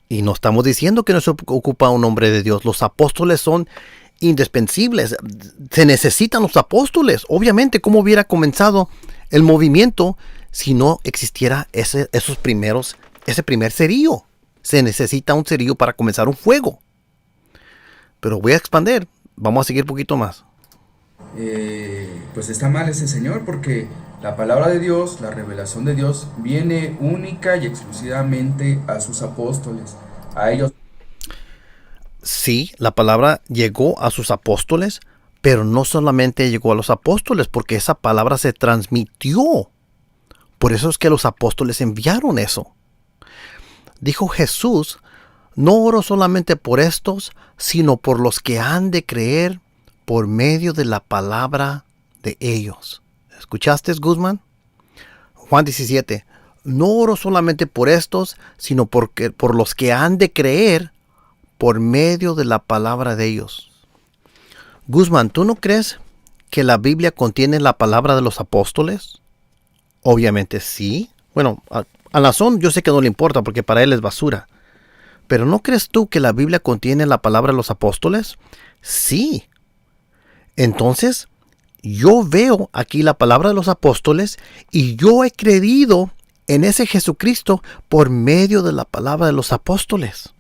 Y no estamos diciendo que no se ocupa un hombre de Dios. Los apóstoles son indispensables. Se necesitan los apóstoles. Obviamente, ¿cómo hubiera comenzado el movimiento si no existiera ese primer cerillo? Se necesita un cerillo para comenzar un fuego. Pero voy a expandir. Vamos a seguir un poquito más. Pues está mal ese señor, porque la palabra de Dios, la revelación de Dios, viene única y exclusivamente a sus apóstoles, a ellos. Sí, la palabra llegó a sus apóstoles, pero no solamente llegó a los apóstoles, porque esa palabra se transmitió. Por eso es que los apóstoles enviaron eso. Dijo Jesús: no oro solamente por estos, sino por los que han de creer por medio de la palabra de ellos. ¿Escuchaste, Guzmán? Juan 17. No oro solamente por estos, sino por los que han de creer por medio de la palabra de ellos. Guzmán, ¿tú no crees que la Biblia contiene la palabra de los apóstoles? Obviamente sí. Bueno, a Nazón yo sé que no le importa porque para él es basura. Pero ¿no crees tú que la Biblia contiene la palabra de los apóstoles? Sí. Entonces, yo veo aquí la palabra de los apóstoles y yo he creído en ese Jesucristo por medio de la palabra de los apóstoles.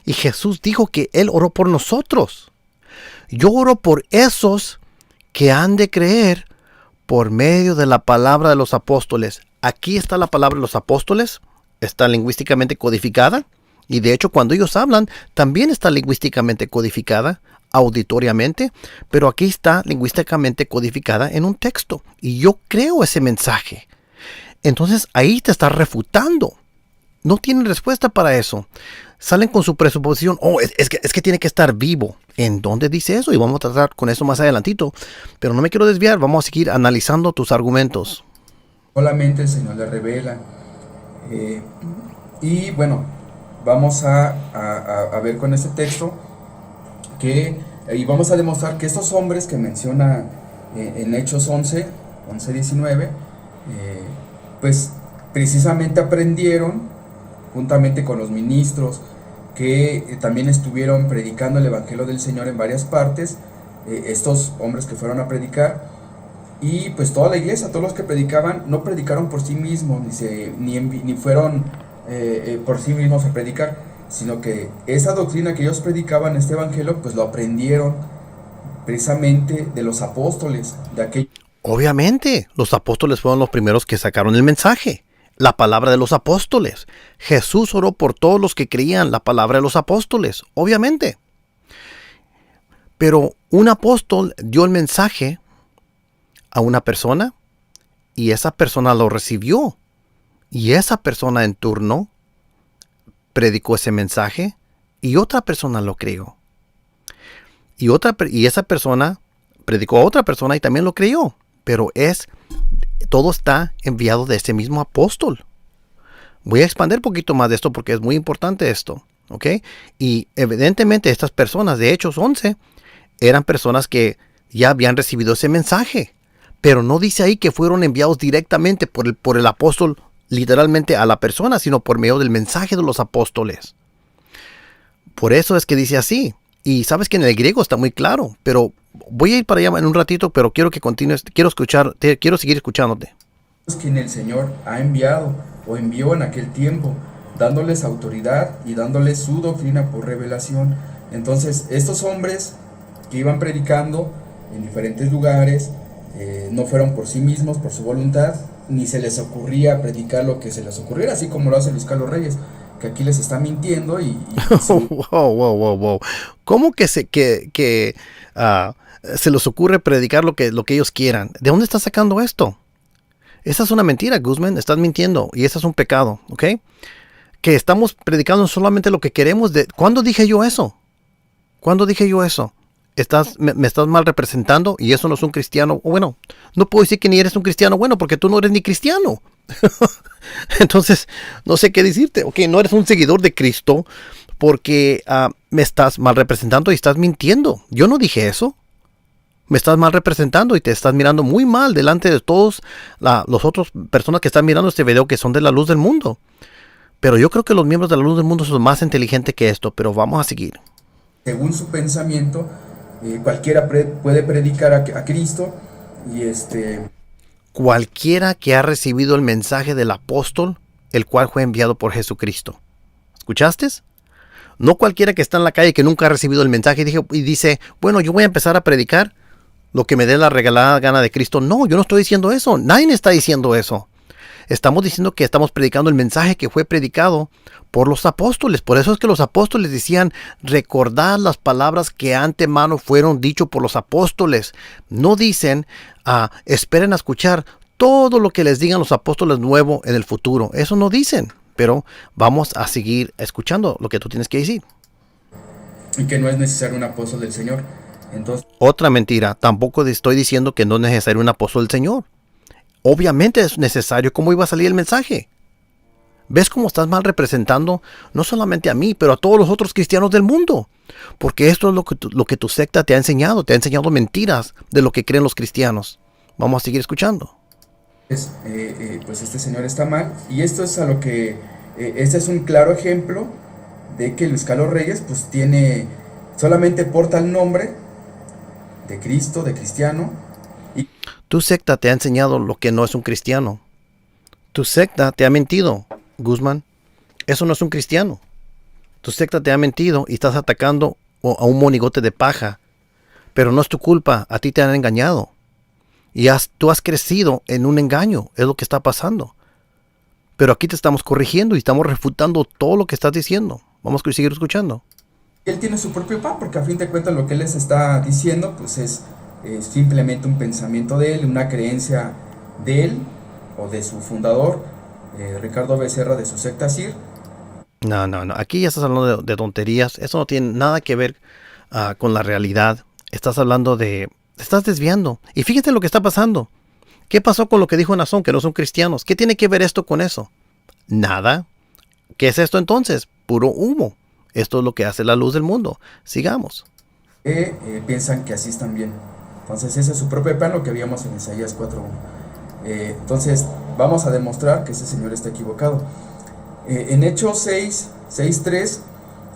Y Jesús dijo que Él oró por nosotros. Yo oro por esos que han de creer por medio de la palabra de los apóstoles. Aquí está la palabra de los apóstoles. Está lingüísticamente codificada. Y de hecho, cuando ellos hablan, también está lingüísticamente codificada, auditoriamente. Pero aquí está lingüísticamente codificada en un texto. Y yo creo ese mensaje. Entonces, ahí te está refutando. No tienen respuesta para eso. Salen con su presuposición. Es que tiene que estar vivo. ¿En dónde dice eso? Y vamos a tratar con eso más adelantito. Pero no me quiero desviar. Vamos a seguir analizando tus argumentos. Solamente el Señor le revela. Y bueno, vamos a ver con este texto y vamos a demostrar que estos hombres que menciona en Hechos 11:19, pues precisamente aprendieron juntamente con los ministros que también estuvieron predicando el Evangelio del Señor en varias partes, estos hombres que fueron a predicar, y pues toda la iglesia, todos los que predicaban, no predicaron por sí mismos, ni fueron por sí mismos a predicar, sino que esa doctrina que ellos predicaban, este Evangelio, pues lo aprendieron precisamente de los apóstoles, de aquellos. Obviamente, los apóstoles fueron los primeros que sacaron el mensaje. La palabra de los apóstoles. Jesús oró por todos los que creían la palabra de los apóstoles, obviamente. Pero un apóstol dio el mensaje a una persona y esa persona lo recibió. Y esa persona en turno predicó ese mensaje y otra persona lo creyó. Y esa persona predicó a otra persona y también lo creyó. Pero todo está enviado de ese mismo apóstol. Voy a expandir un poquito más de esto porque es muy importante esto, ¿ok? Y evidentemente estas personas de Hechos 11 eran personas que ya habían recibido ese mensaje, pero no dice ahí que fueron enviados directamente por el apóstol literalmente a la persona, sino por medio del mensaje de los apóstoles. Por eso es que dice así. Y sabes que en el griego está muy claro, pero voy a ir para allá en un ratito, pero quiero que continúes, quiero seguir escuchándote. Es quien el Señor ha enviado o envió en aquel tiempo, dándoles autoridad y dándoles su doctrina por revelación. Entonces, estos hombres que iban predicando en diferentes lugares, no fueron por sí mismos, por su voluntad, ni se les ocurría predicar lo que se les ocurriera, así como lo hace Luis Carlos Reyes, que aquí les está mintiendo y wow. ¿Cómo que se les ocurre predicar lo que ellos quieran? ¿De dónde estás sacando esto? Esa es una mentira, Guzmán. Estás mintiendo y eso es un pecado, ¿ok? Que estamos predicando solamente lo que queremos. ¿Cuándo dije yo eso? ¿Cuándo dije yo eso? Me estás mal representando y eso no es un cristiano. Bueno, no puedo decir que ni eres un cristiano bueno porque tú no eres ni cristiano. Entonces, no sé qué decirte. Ok, no eres un seguidor de Cristo porque me estás mal representando y estás mintiendo. Yo no dije eso. Me estás mal representando y te estás mirando muy mal delante de todos los otros personas que están mirando este video que son de la luz del mundo. Pero yo creo que los miembros de la luz del mundo son más inteligentes que esto, pero vamos a seguir. Según su pensamiento, cualquiera puede predicar a Cristo y Cualquiera que ha recibido el mensaje del apóstol, el cual fue enviado por Jesucristo. ¿Escuchaste? No cualquiera que está en la calle que nunca ha recibido el mensaje y dice, bueno, yo voy a empezar a predicar lo que me dé la regalada gana de Cristo. No, yo no estoy diciendo eso. Nadie está diciendo eso. Estamos diciendo que estamos predicando el mensaje que fue predicado por los apóstoles. Por eso es que los apóstoles decían, recordad las palabras que antemano fueron dichas por los apóstoles. No dicen, esperen a escuchar todo lo que les digan los apóstoles nuevo en el futuro. Eso no dicen, pero vamos a seguir escuchando lo que tú tienes que decir. Y que no es necesario un apóstol del Señor. Entonces, otra mentira, tampoco estoy diciendo que no es necesario un apóstol del Señor. Obviamente es necesario. ¿Cómo iba a salir el mensaje? ¿Ves cómo estás mal representando no solamente a mí, pero a todos los otros cristianos del mundo? Porque esto es lo que tu secta te ha enseñado. Te ha enseñado mentiras de lo que creen los cristianos. Vamos a seguir escuchando. pues este señor está mal. Y esto es a lo que... este es un claro ejemplo de que Luis Carlos Reyes pues solamente porta el nombre de Cristo, de cristiano. Tu secta te ha enseñado lo que no es un cristiano. Tu secta te ha mentido, Guzmán. Eso no es un cristiano. Tu secta te ha mentido y estás atacando a un monigote de paja. Pero no es tu culpa, a ti te han engañado. Y tú has crecido en un engaño, es lo que está pasando. Pero aquí te estamos corrigiendo y estamos refutando todo lo que estás diciendo. Vamos a seguir escuchando. Él tiene su propio pan, porque a fin de cuentas lo que él les está diciendo pues es simplemente un pensamiento de él, una creencia de él o de su fundador, Ricardo Becerra, de su secta CIR. No. Aquí ya estás hablando de tonterías. Eso no tiene nada que ver con la realidad. Estás hablando te estás desviando. Y fíjate lo que está pasando. ¿Qué pasó con lo que dijo Nazón, que no son cristianos? ¿Qué tiene que ver esto con eso? Nada. ¿Qué es esto entonces? Puro humo. Esto es lo que hace la luz del mundo. Sigamos. Piensan que así están bien. Entonces ese es su propio plan, lo que habíamos en Isaías 4.1. Entonces vamos a demostrar que ese señor está equivocado. En Hechos 6.3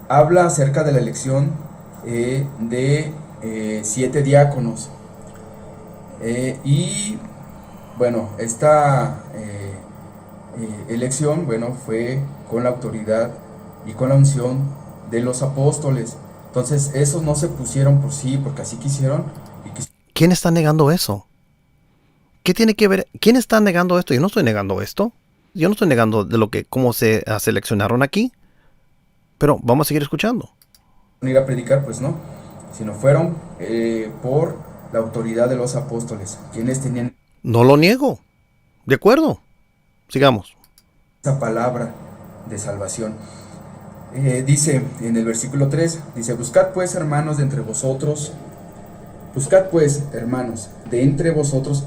habla acerca de la elección de 7 diáconos. Y bueno, esta elección fue con la autoridad y con la unción de los apóstoles. Entonces esos no se pusieron por sí, porque así quisieron. ¿Quién está negando eso? ¿Qué tiene que ver? ¿Quién está negando esto? Yo no estoy negando esto. Yo no estoy negando cómo se seleccionaron aquí. Pero vamos a seguir escuchando. Ir a predicar, pues no. Sino fueron por la autoridad de los apóstoles, quienes tenían... No lo niego. De acuerdo. Sigamos. Esa palabra de salvación. Dice en el versículo 3, dice, buscad pues, hermanos, de entre vosotros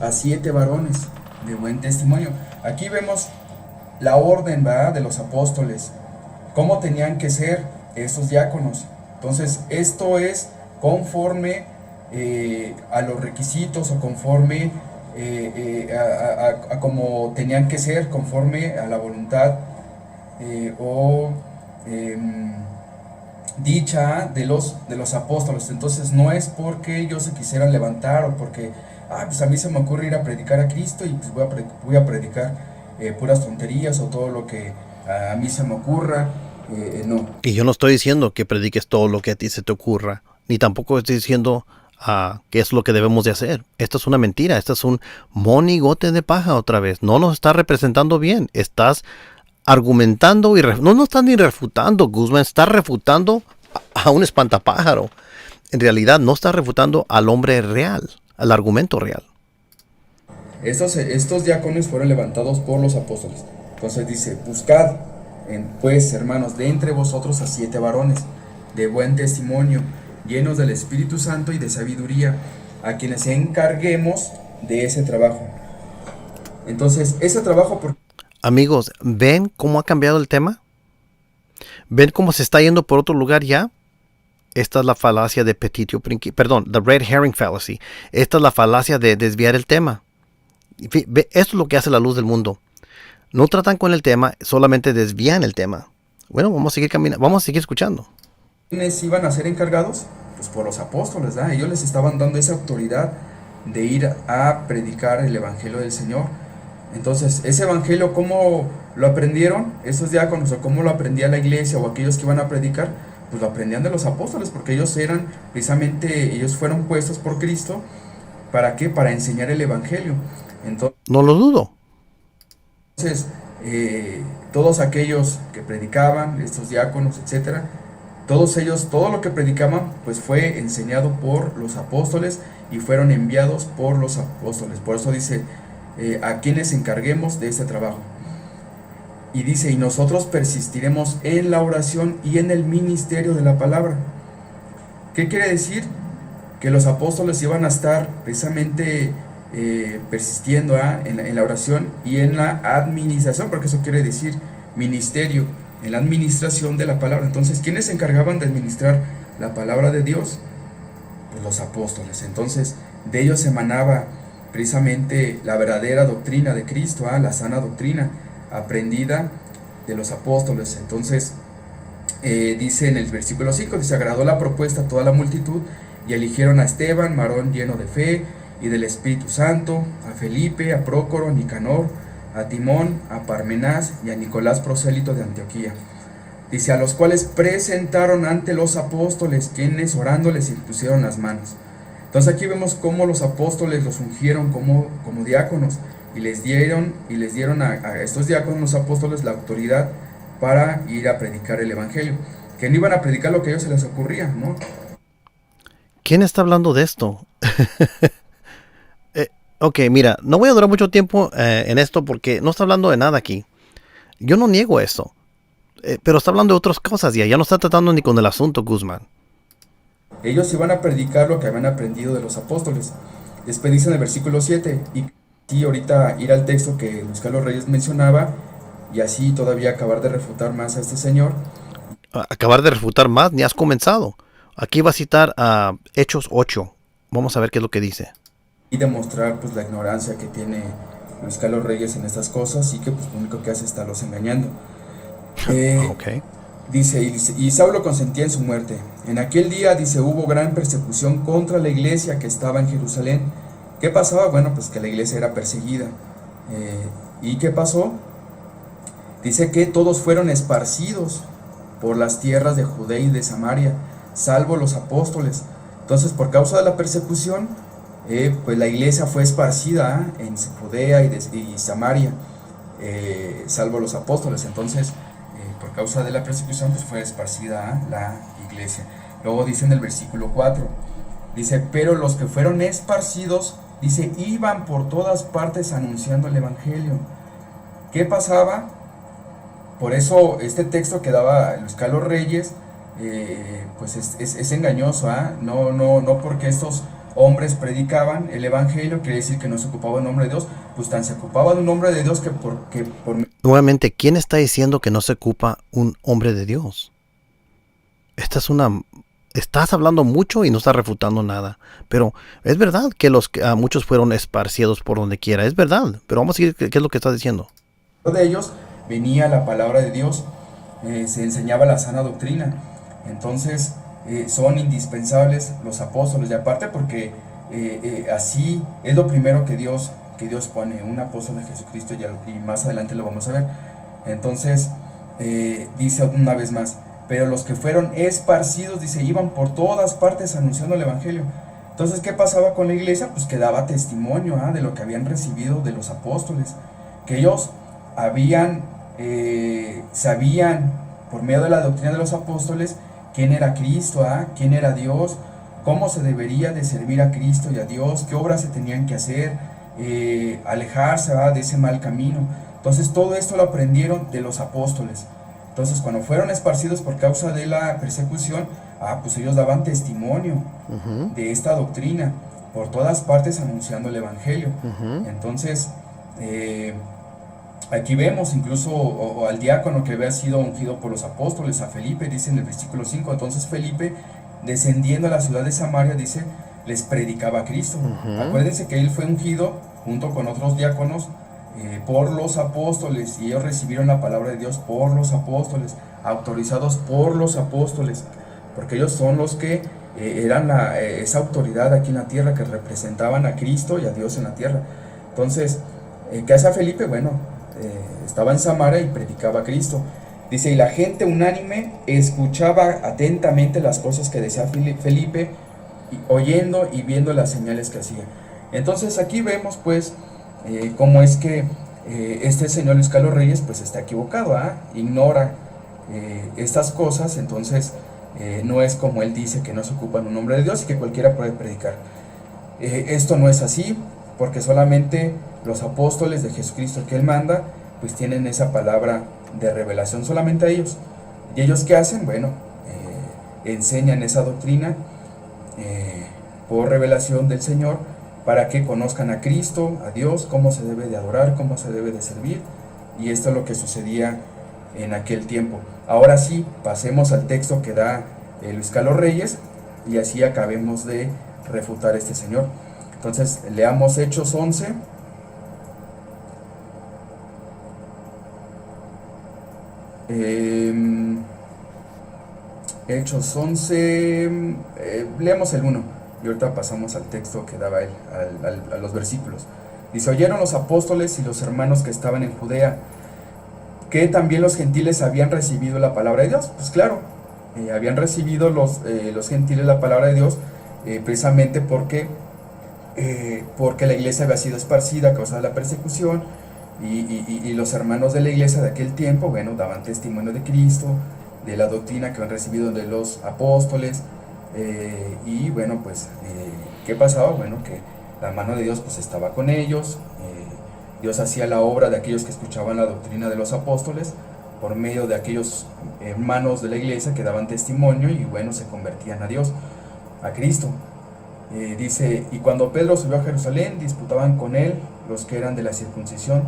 a 7 varones de buen testimonio. Aquí vemos la orden, ¿verdad?, de los apóstoles, cómo tenían que ser esos diáconos. Entonces esto es conforme a los requisitos o conforme a como tenían que ser, conforme a la voluntad dicha de los apóstoles. Entonces no es porque ellos se quisieran levantar o porque pues a mí se me ocurre ir a predicar a Cristo y pues voy a predicar puras tonterías o todo lo que a mí se me ocurra. No. Y yo no estoy diciendo que prediques todo lo que a ti se te ocurra, ni tampoco estoy diciendo qué es lo que debemos de hacer. Esto es una mentira, esto es un monigote de paja otra vez. No nos está representando bien, estás argumentando y no estás ni refutando, Guzmán, estás refutando a un espantapájaro. En realidad no estás refutando al hombre real, al argumento real. Estos diáconos fueron levantados por los apóstoles. Entonces dice, buscad pues, hermanos, de entre vosotros a 7 varones de buen testimonio, llenos del Espíritu Santo y de sabiduría, a quienes encarguemos de ese trabajo. Entonces, ese trabajo... Amigos, ¿ven cómo ha cambiado el tema? ¿Ven cómo se está yendo por otro lugar ya? Esta es la falacia de petitio principio. Perdón, the red herring fallacy. Esta es la falacia de desviar el tema. Esto es lo que hace la luz del mundo. No tratan con el tema, solamente desvían el tema. Bueno, vamos a seguir caminando, vamos a seguir escuchando. ¿Quiénes iban a ser encargados? Pues por los apóstoles, ¿verdad? Ellos les estaban dando esa autoridad de ir a predicar el evangelio del Señor. Entonces, ese evangelio, ¿cómo lo aprendieron esos diáconos? ¿O cómo lo aprendía la iglesia o aquellos que iban a predicar? Pues lo aprendían de los apóstoles, porque ellos eran, precisamente, ellos fueron puestos por Cristo. ¿Para qué? Para enseñar el evangelio. Entonces, No lo dudo. todos aquellos que predicaban, estos diáconos, etcétera, todos ellos, todo lo que predicaban, pues fue enseñado por los apóstoles y fueron enviados por los apóstoles. Por eso dice, a quienes encarguemos de este trabajo. Y dice, y nosotros persistiremos en la oración y en el ministerio de la palabra. ¿Qué quiere decir? Que los apóstoles iban a estar precisamente persistiendo en la oración y en la administración, porque eso quiere decir ministerio, en la administración de la palabra. Entonces, ¿quiénes se encargaban de administrar la palabra de Dios? Pues los apóstoles. Entonces, de ellos emanaba precisamente la verdadera doctrina de Cristo, la sana doctrina aprendida de los apóstoles. Entonces, dice en el versículo 5, dice, agradó la propuesta a toda la multitud y eligieron a Esteban, varón lleno de fe y del Espíritu Santo, a Felipe, a Prócoro, a Nicanor, a Timón, a Parmenás y a Nicolás prosélito de Antioquía. Dice, a los cuales presentaron ante los apóstoles, quienes orando les impusieron las manos. Entonces aquí vemos cómo los apóstoles los ungieron como diáconos y les dieron a estos diáconos, los apóstoles, la autoridad para ir a predicar el evangelio. Que no iban a predicar lo que a ellos se les ocurría, ¿no? ¿Quién está hablando de esto? Ok, mira, no voy a durar mucho tiempo en esto porque no está hablando de nada aquí. Yo no niego eso. Pero está hablando de otras cosas ya no está tratando ni con el asunto, Guzmán. Ellos iban a predicar lo que habían aprendido de los apóstoles. Después dice en el versículo 7, y ahorita ir al texto que Luis Carlos Reyes mencionaba, y así todavía acabar de refutar más a este señor. Acabar de refutar más, ni has comenzado. Aquí va a citar a Hechos 8. Vamos a ver qué es lo que dice. Y demostrar pues la ignorancia que tiene Luis Carlos Reyes en estas cosas y que pues lo único que hace es estarlos engañando. Okay. Dice, y Saulo consentía en su muerte. En aquel día, dice, hubo gran persecución contra la iglesia que estaba en Jerusalén. ¿Qué pasaba? Bueno, pues que la iglesia era perseguida. ¿Y qué pasó? Dice que todos fueron esparcidos por las tierras de Judea y de Samaria, salvo los apóstoles. Entonces, por causa de la persecución, pues la iglesia fue esparcida en Judea y Samaria, salvo los apóstoles. Entonces, por causa de la persecución, pues fue esparcida la iglesia. Luego dice en el versículo 4, dice, pero los que fueron esparcidos, dice, iban por todas partes anunciando el evangelio. ¿Qué pasaba? Por eso este texto que daba Luis Carlos Reyes, pues es engañoso, no porque estos hombres predicaban el evangelio, quiere decir que no se ocupaba en nombre de Dios, pues tan se ocupaba de un nombre de Dios que por... Nuevamente, ¿quién está diciendo que no se ocupa un hombre de Dios? Estás hablando mucho y no estás refutando nada. Pero es verdad que muchos fueron esparcidos por donde quiera. Es verdad. Pero vamos a seguir qué es lo que está diciendo. De ellos venía la palabra de Dios, se enseñaba la sana doctrina. Entonces son indispensables los apóstoles. Y aparte porque así es lo primero que Dios pone, un apóstol de Jesucristo, y más adelante lo vamos a ver. Entonces dice una vez más, pero los que fueron esparcidos, dice, iban por todas partes anunciando el evangelio. Entonces, ¿qué pasaba con la iglesia? Pues que daba testimonio de lo que habían recibido de los apóstoles, que ellos sabían por medio de la doctrina de los apóstoles quién era Cristo, quién era Dios, cómo se debería de servir a Cristo y a Dios, qué obras se tenían que hacer, alejarse de ese mal camino. Entonces todo esto lo aprendieron de los apóstoles. Entonces cuando fueron esparcidos por causa de la persecución, pues ellos daban testimonio de esta doctrina por todas partes anunciando el evangelio. Entonces aquí vemos incluso al diácono que había sido ungido por los apóstoles, a Felipe, dice en el versículo 5, entonces Felipe, descendiendo a la ciudad de Samaria, dice, les predicaba a Cristo. Acuérdense que él fue ungido junto con otros diáconos por los apóstoles, y ellos recibieron la palabra de Dios por los apóstoles, autorizados por los apóstoles, porque ellos son los que eran esa autoridad aquí en la tierra, que representaban a Cristo y a Dios en la tierra. Entonces, ¿qué hace Felipe? Bueno, estaba en Samaria y predicaba a Cristo. Dice, y la gente unánime escuchaba atentamente las cosas que decía Felipe, oyendo y viendo las señales que hacía. Entonces aquí vemos pues cómo es que este señor Luis Carlos Reyes pues está equivocado, ignora estas cosas. Entonces no es como él dice, que no se ocupa en un nombre de Dios y que cualquiera puede predicar. Esto no es así, porque solamente los apóstoles de Jesucristo que él manda pues tienen esa palabra de revelación, solamente a ellos. ¿Y ellos qué hacen? Bueno, enseñan esa doctrina por revelación del Señor, para que conozcan a Cristo, a Dios, cómo se debe de adorar, cómo se debe de servir. Y esto es lo que sucedía en aquel tiempo. Ahora sí, pasemos al texto que da Luis Carlos Reyes, y así acabemos de refutar a este señor. Entonces, leamos Hechos 11. Hechos 11, leemos el 1 y ahorita pasamos al texto que daba él, a los versículos. Dice, oyeron los apóstoles y los hermanos que estaban en Judea que también los gentiles habían recibido la palabra de Dios. Pues claro, habían recibido los gentiles la palabra de Dios, precisamente porque la iglesia había sido esparcida a causa de la persecución, y los hermanos de la iglesia de aquel tiempo, bueno, daban testimonio de Cristo, de la doctrina que habían recibido de los apóstoles, y bueno, pues, ¿qué pasaba? Bueno, que la mano de Dios pues estaba con ellos. Dios hacía la obra de aquellos que escuchaban la doctrina de los apóstoles, por medio de aquellos hermanos de la iglesia que daban testimonio, y bueno, se convertían a Dios, a Cristo. Dice, y cuando Pedro subió a Jerusalén, disputaban con él los que eran de la circuncisión,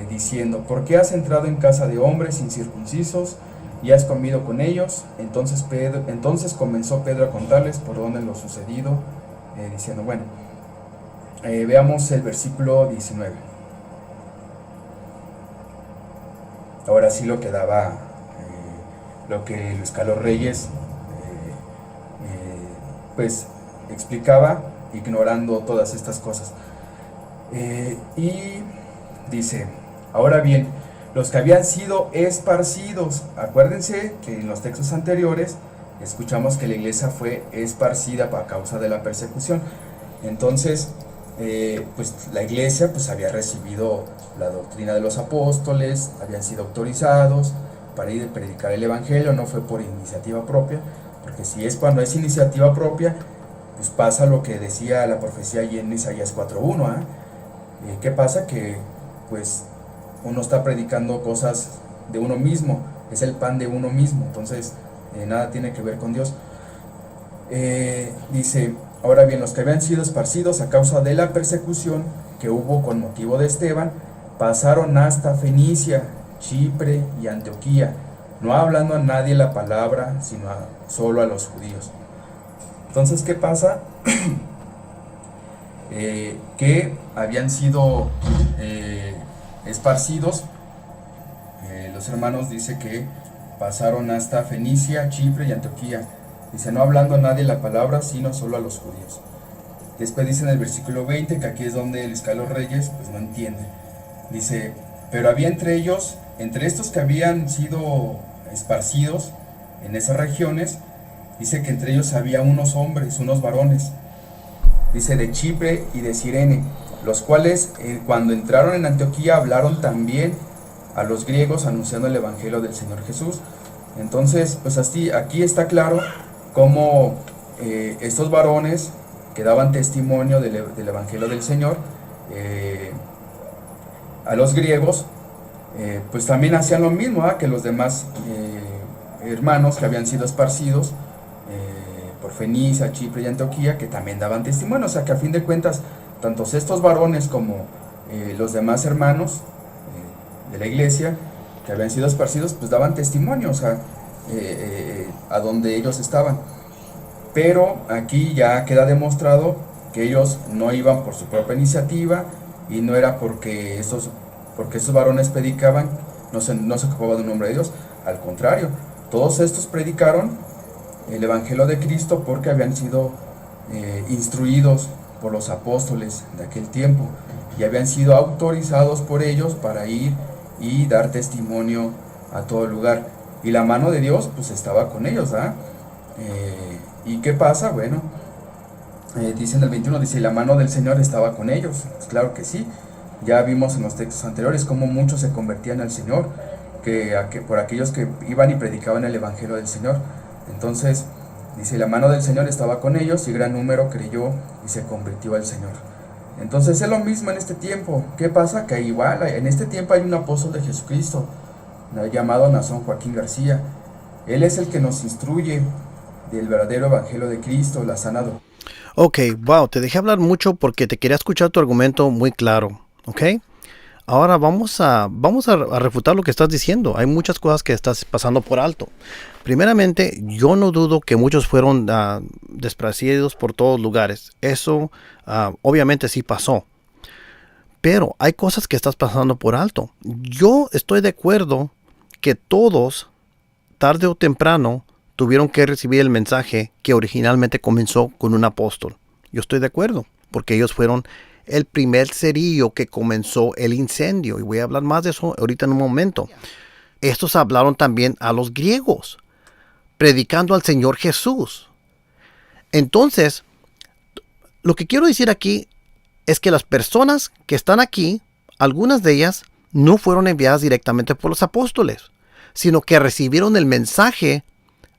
diciendo, ¿por qué has entrado en casa de hombres incircuncisos y has comido con ellos? Entonces comenzó Pedro a contarles por dónde lo sucedido, diciendo, bueno, veamos el versículo 19. Ahora sí lo que daba, lo que Luis Carlos Reyes pues explicaba, ignorando todas estas cosas. Y dice, ahora bien, los que habían sido esparcidos, acuérdense que en los textos anteriores escuchamos que la iglesia fue esparcida a causa de la persecución. Entonces, pues la iglesia pues había recibido la doctrina de los apóstoles, habían sido autorizados para ir a predicar el evangelio, no fue por iniciativa propia, porque si es cuando es iniciativa propia, pues pasa lo que decía la profecía allí en Isaías 4.1. ¿Qué pasa? Que pues uno está predicando cosas de uno mismo, es el pan de uno mismo, entonces nada tiene que ver con Dios. Dice, ahora bien, los que habían sido esparcidos a causa de la persecución que hubo con motivo de Esteban, pasaron hasta Fenicia, Chipre y Antioquía, no hablando a nadie la palabra, sino solo a los judíos. Entonces, ¿qué pasa? Que habían sido esparcidos, los hermanos dice que pasaron hasta Fenicia, Chipre y Antioquía. Dice, no hablando a nadie la palabra, sino solo a los judíos. Después dice en el versículo 20, que aquí es donde Luis Carlos Reyes pues no entiende. Dice, pero había entre ellos, entre estos que habían sido esparcidos en esas regiones, dice que entre ellos había unos hombres, unos varones, dice, de Chipre y de Cirene, los cuales cuando entraron en Antioquía hablaron también a los griegos anunciando el evangelio del Señor Jesús. Entonces, pues así, aquí está claro cómo estos varones que daban testimonio del evangelio del Señor a los griegos, pues también hacían lo mismo que los demás hermanos que habían sido esparcidos por Fenicia, Chipre y Antioquía, que también daban testimonio. O sea que a fin de cuentas, tanto estos varones como los demás hermanos de la iglesia que habían sido esparcidos, pues daban testimonio, o sea, a donde ellos estaban. Pero aquí ya queda demostrado que ellos no iban por su propia iniciativa y no era porque estos varones predicaban, no se ocupaban del nombre de Dios. Al contrario, todos estos predicaron el Evangelio de Cristo porque habían sido instruidos por los apóstoles de aquel tiempo y habían sido autorizados por ellos para ir y dar testimonio a todo lugar. Y la mano de Dios pues estaba con ellos, ¿verdad? ¿Y qué pasa? Bueno, dice en el 21, dice, la mano del Señor estaba con ellos. Pues claro que sí. Ya vimos en los textos anteriores cómo muchos se convertían al Señor, por aquellos que iban y predicaban el Evangelio del Señor. Entonces, dice, la mano del Señor estaba con ellos y gran número creyó y se convirtió al Señor. Entonces es lo mismo en este tiempo. ¿Qué pasa? Que igual en este tiempo hay un apóstol de Jesucristo llamado Nazón Joaquín García. Él es el que nos instruye del verdadero Evangelio de Cristo, la sana doctrina. Ok, wow, te dejé hablar mucho porque te quería escuchar tu argumento muy claro, ¿ok? Ahora vamos a refutar lo que estás diciendo. Hay muchas cosas que estás pasando por alto. Primeramente, yo no dudo que muchos fueron despreciados por todos lugares. Eso obviamente sí pasó. Pero hay cosas que estás pasando por alto. Yo estoy de acuerdo que todos, tarde o temprano, tuvieron que recibir el mensaje que originalmente comenzó con un apóstol. Yo estoy de acuerdo, porque ellos fueron el primer cerillo que comenzó el incendio. Y voy a hablar más de eso ahorita en un momento. Estos hablaron también a los griegos, predicando al Señor Jesús. Entonces, lo que quiero decir aquí es que las personas que están aquí, algunas de ellas no fueron enviadas directamente por los apóstoles, sino que recibieron el mensaje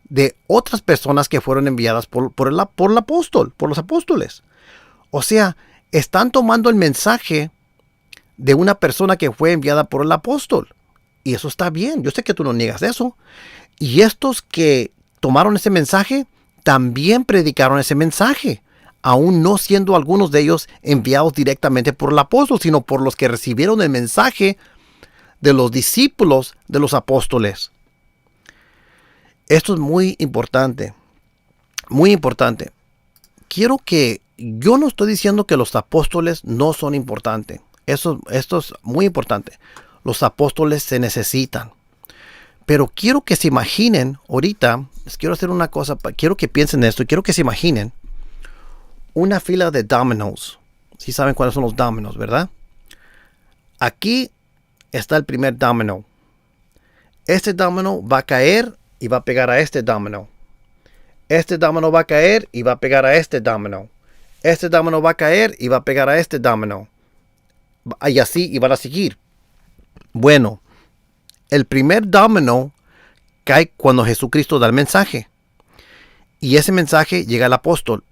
de otras personas que fueron enviadas por el apóstol, por los apóstoles. O sea, están tomando el mensaje de una persona que fue enviada por el apóstol. Y eso está bien. Yo sé que tú no niegas eso. Y estos que tomaron ese mensaje, también predicaron ese mensaje, aún no siendo algunos de ellos enviados directamente por el apóstol, sino por los que recibieron el mensaje de los discípulos de los apóstoles. Esto es muy importante. Muy importante. Yo no estoy diciendo que los apóstoles no son importantes. Esto es muy importante. Los apóstoles se necesitan. Pero quiero que se imaginen, ahorita, les quiero hacer una cosa, quiero que piensen esto, y quiero que se imaginen una fila de dominos. Sí saben cuáles son los dominos, ¿verdad? Aquí está el primer domino. Este domino va a caer y va a pegar a este domino. Este domino va a caer y va a pegar a este domino. Este domino va a caer y va a pegar a este domino. Y así, y van a seguir. Bueno, el primer domino cae cuando Jesucristo da el mensaje. Y ese mensaje llega al apóstol.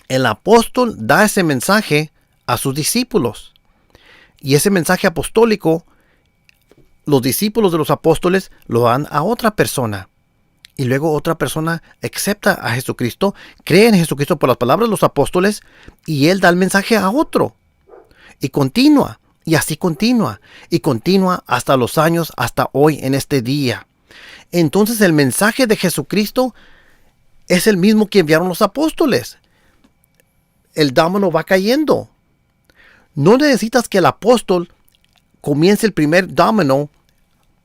El apóstol da ese mensaje a sus discípulos. Y ese mensaje apostólico, los discípulos de los apóstoles lo dan a otra persona. Y luego otra persona acepta a Jesucristo, cree en Jesucristo por las palabras de los apóstoles, y él da el mensaje a otro. Y continúa, y así continúa, y continúa hasta los años, hasta hoy en este día. Entonces el mensaje de Jesucristo es el mismo que enviaron los apóstoles. El domino va cayendo. No necesitas que el apóstol comience el primer domino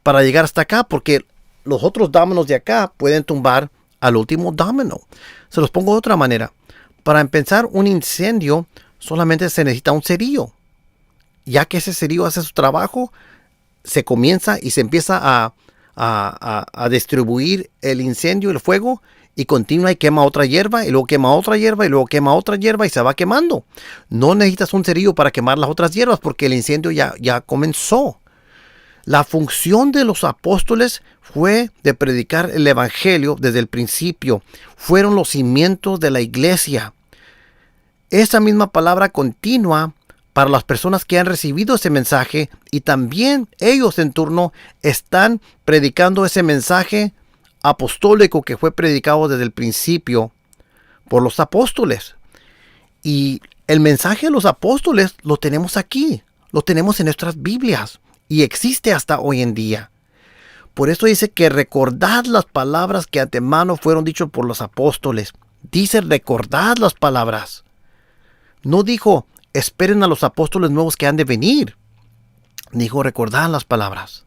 para llegar hasta acá, porque los otros dominos de acá pueden tumbar al último domino. Se los pongo de otra manera. Para empezar un incendio solamente se necesita un cerillo. Ya que ese cerillo hace su trabajo, se comienza y se empieza a distribuir el incendio, el fuego, y continúa y quema otra hierba, y luego quema otra hierba, y luego quema otra hierba, y se va quemando. No necesitas un cerillo para quemar las otras hierbas, porque el incendio ya comenzó. La función de los apóstoles fue de predicar el evangelio desde el principio. Fueron los cimientos de la iglesia. Esa misma palabra continua para las personas que han recibido ese mensaje, y también ellos en turno están predicando ese mensaje apostólico que fue predicado desde el principio por los apóstoles. Y el mensaje de los apóstoles lo tenemos aquí, lo tenemos en nuestras Biblias, y existe hasta hoy en día. Por eso dice que recordad las palabras que antemano fueron dichas por los apóstoles. Dice recordad las palabras. No dijo esperen a los apóstoles nuevos que han de venir. Dijo recordad las palabras.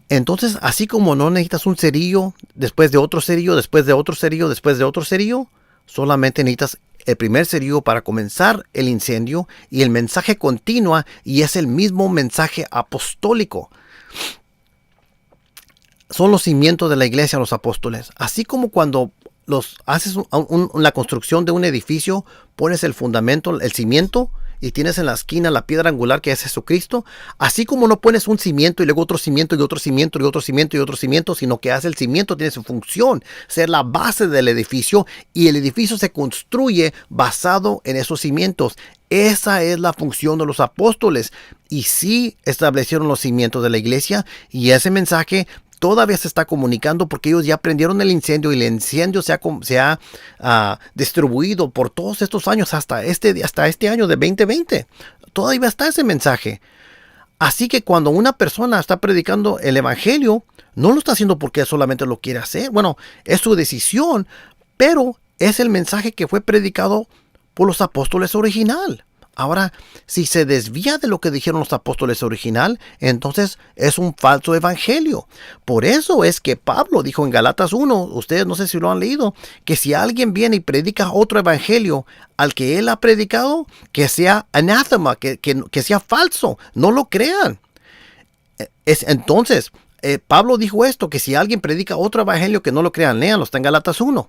Entonces, así como no necesitas un cerillo, después de otro cerillo, después de otro cerillo, después de otro cerillo, solamente necesitas el primer cerillo para comenzar el incendio, y el mensaje continúa y es el mismo mensaje apostólico. Son los cimientos de la iglesia, los apóstoles. Así como cuando haces la construcción de un edificio, pones el fundamento, el cimiento, y tienes en la esquina la piedra angular que es Jesucristo, así como no pones un cimiento y luego otro cimiento y otro cimiento y otro cimiento y otro cimiento, sino que hace el cimiento, tiene su función, ser la base del edificio, y el edificio se construye basado en esos cimientos. Esa es la función de los apóstoles, y sí establecieron los cimientos de la iglesia, y ese mensaje todavía se está comunicando porque ellos ya aprendieron el incendio, y el incendio se ha distribuido por todos estos años hasta este año de 2020. Todavía está ese mensaje. Así que cuando una persona está predicando el evangelio, no lo está haciendo porque solamente lo quiere hacer. Bueno, es su decisión, pero es el mensaje que fue predicado por los apóstoles original. Ahora, si se desvía de lo que dijeron los apóstoles original, entonces es un falso evangelio. Por eso es que Pablo dijo en Galatas 1, ustedes no sé si lo han leído, que si alguien viene y predica otro evangelio al que él ha predicado, que sea anátema, que sea falso, no lo crean. Entonces, Pablo dijo esto, que si alguien predica otro evangelio que no lo crean, léanlo, está en Galatas 1.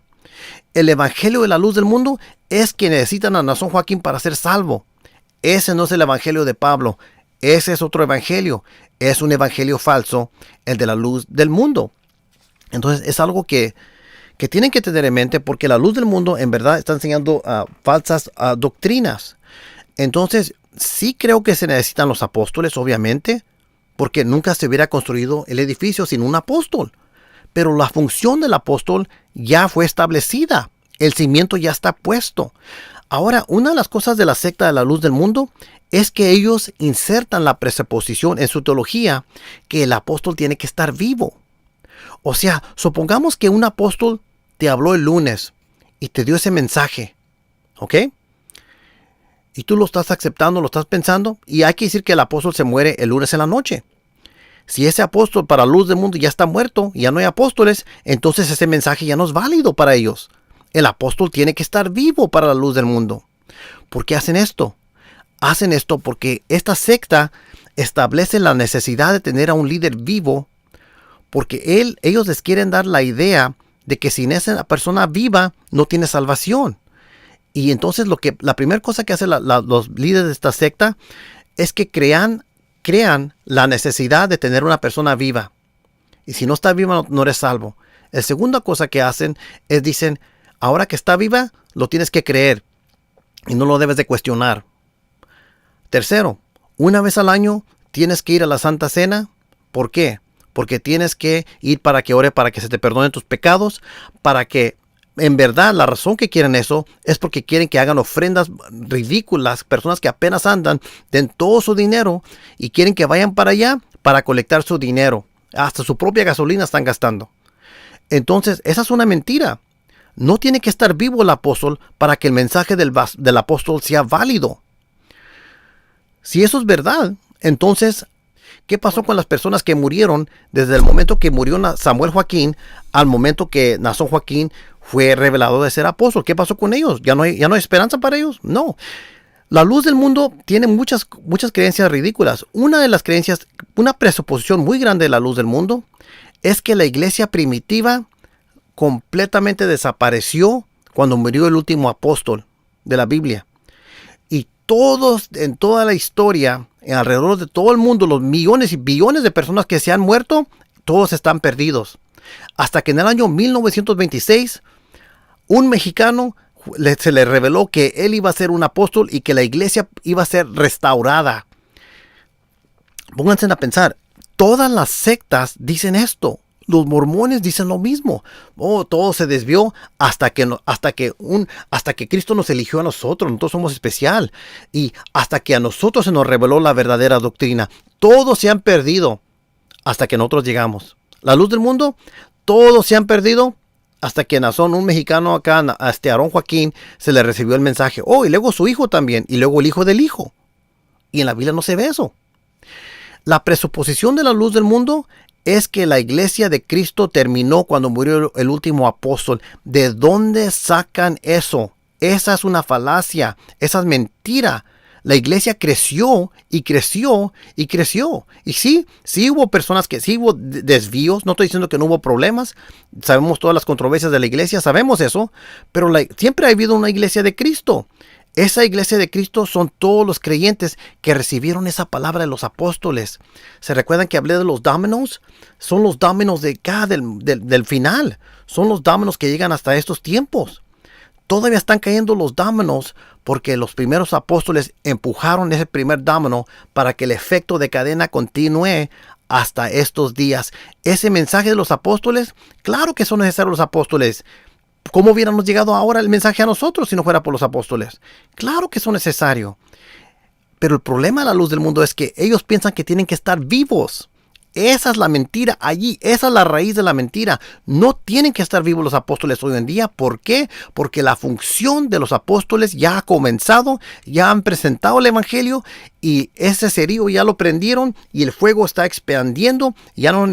El evangelio de la luz del mundo es que necesitan a Nazón Joaquín para ser salvo. Ese no es el evangelio de Pablo. Ese es otro evangelio. Es un evangelio falso, el de la luz del mundo. Entonces es algo que tienen que tener en mente, porque la luz del mundo en verdad está enseñando falsas doctrinas. Entonces sí creo que se necesitan los apóstoles, obviamente, porque nunca se hubiera construido el edificio sin un apóstol. Pero la función del apóstol ya fue establecida. El cimiento ya está puesto. Ahora, una de las cosas de la secta de la luz del mundo es que ellos insertan la presuposición en su teología que el apóstol tiene que estar vivo. O sea, supongamos que un apóstol te habló el lunes y te dio ese mensaje, ¿ok? Y tú lo estás aceptando, lo estás pensando, y hay que decir que el apóstol se muere el lunes en la noche. Si ese apóstol para la luz del mundo ya está muerto y ya no hay apóstoles, entonces ese mensaje ya no es válido para ellos. El apóstol tiene que estar vivo para la luz del mundo. ¿Por qué hacen esto? Hacen esto porque esta secta establece la necesidad de tener a un líder vivo, porque ellos les quieren dar la idea de que sin esa persona viva no tiene salvación. Y entonces la primera cosa que hacen los líderes de esta secta es que crean la necesidad de tener una persona viva. Y si no está viva, no eres salvo. La segunda cosa que hacen es dicen, ahora que está viva, lo tienes que creer y no lo debes de cuestionar. Tercero, una vez al año tienes que ir a la Santa Cena. ¿Por qué? Porque tienes que ir para que ore, para que se te perdonen tus pecados, para que en verdad la razón que quieren eso es porque quieren que hagan ofrendas ridículas. Personas que apenas andan, den todo su dinero y quieren que vayan para allá para colectar su dinero. Hasta su propia gasolina están gastando. Entonces, esa es una mentira. No tiene que estar vivo el apóstol para que el mensaje del apóstol sea válido. Si eso es verdad, entonces, ¿qué pasó con las personas que murieron desde el momento que murió Samuel Joaquín al momento que Nazón Joaquín fue revelado de ser apóstol? ¿Qué pasó con ellos? ¿Ya no hay esperanza para ellos? No. La luz del mundo tiene muchas creencias ridículas. Una de las creencias, una presuposición muy grande de la luz del mundo, es que la iglesia primitiva completamente desapareció cuando murió el último apóstol de la Biblia. Y todos, en toda la historia, alrededor de todo el mundo, los millones y billones de personas que se han muerto, todos están perdidos. Hasta que en el año 1926, un mexicano se le reveló que él iba a ser un apóstol y que la iglesia iba a ser restaurada. Pónganse a pensar, todas las sectas dicen esto. Los mormones dicen lo mismo. Todo se desvió hasta que Cristo nos eligió a nosotros. Nosotros somos especial. Y hasta que a nosotros se nos reveló la verdadera doctrina. Todos se han perdido hasta que nosotros llegamos. La luz del mundo, todos se han perdido hasta que Nazón, un mexicano acá, a Aarón Joaquín, se le recibió el mensaje. Oh, y luego su hijo también, y luego el hijo del hijo. Y en la Biblia no se ve eso. La presuposición de la luz del mundo es que la iglesia de Cristo terminó cuando murió el último apóstol. ¿De dónde sacan eso? Esa es una falacia, esa es mentira. La iglesia creció y creció y creció. Y sí hubo personas sí hubo desvíos. No estoy diciendo que no hubo problemas. Sabemos todas las controversias de la iglesia, sabemos eso. Pero siempre ha habido una iglesia de Cristo. Esa iglesia de Cristo son todos los creyentes que recibieron esa palabra de los apóstoles. ¿Se recuerdan que hablé de los dominos? Son los dominos de acá, del final. Son los dominos que llegan hasta estos tiempos. Todavía están cayendo los dominos porque los primeros apóstoles empujaron ese primer domino para que el efecto de cadena continúe hasta estos días. Ese mensaje de los apóstoles, claro que son necesarios los apóstoles. ¿Cómo hubiéramos llegado ahora el mensaje a nosotros si no fuera por los apóstoles? Claro que son necesarios. Pero el problema de la luz del mundo es que ellos piensan que tienen que estar vivos. Esa es la mentira allí, esa es la raíz de la mentira. No tienen que estar vivos los apóstoles hoy en día. ¿Por qué? Porque la función de los apóstoles ya ha comenzado, ya han presentado el evangelio y ese cerillo ya lo prendieron y el fuego está expandiendo. Ya no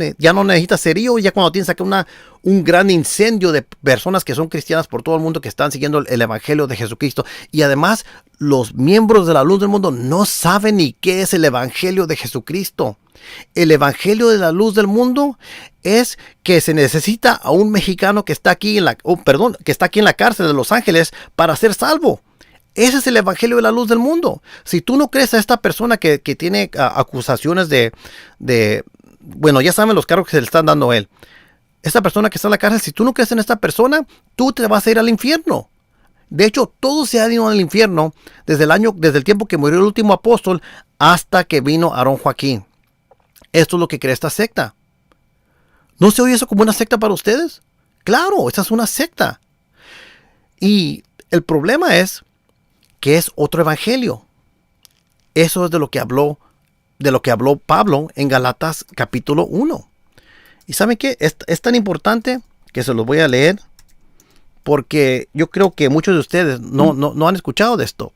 necesita cerillo, ya cuando tienes acá un gran incendio de personas que son cristianas por todo el mundo que están siguiendo el evangelio de Jesucristo. Y además los miembros de la luz del mundo no saben ni qué es el evangelio de Jesucristo. El evangelio de la luz del mundo es que se necesita a un mexicano que está aquí que está aquí en la cárcel de Los Ángeles para ser salvo. Ese es el evangelio de la luz del mundo. Si tú no crees a esta persona que tiene acusaciones bueno, ya saben los cargos que se le están dando a él. Esta persona que está en la cárcel, si tú no crees en esta persona, tú te vas a ir al infierno. De hecho, todos se han ido al infierno desde el tiempo que murió el último apóstol hasta que vino Aarón Joaquín. Esto es lo que cree esta secta. ¿No se oye eso como una secta para ustedes? Claro, esa es una secta. Y el problema es que es otro evangelio. Eso es de lo que habló Pablo en Galatas capítulo 1. ¿Y saben qué? Es tan importante que se los voy a leer porque yo creo que muchos de ustedes no han escuchado de esto.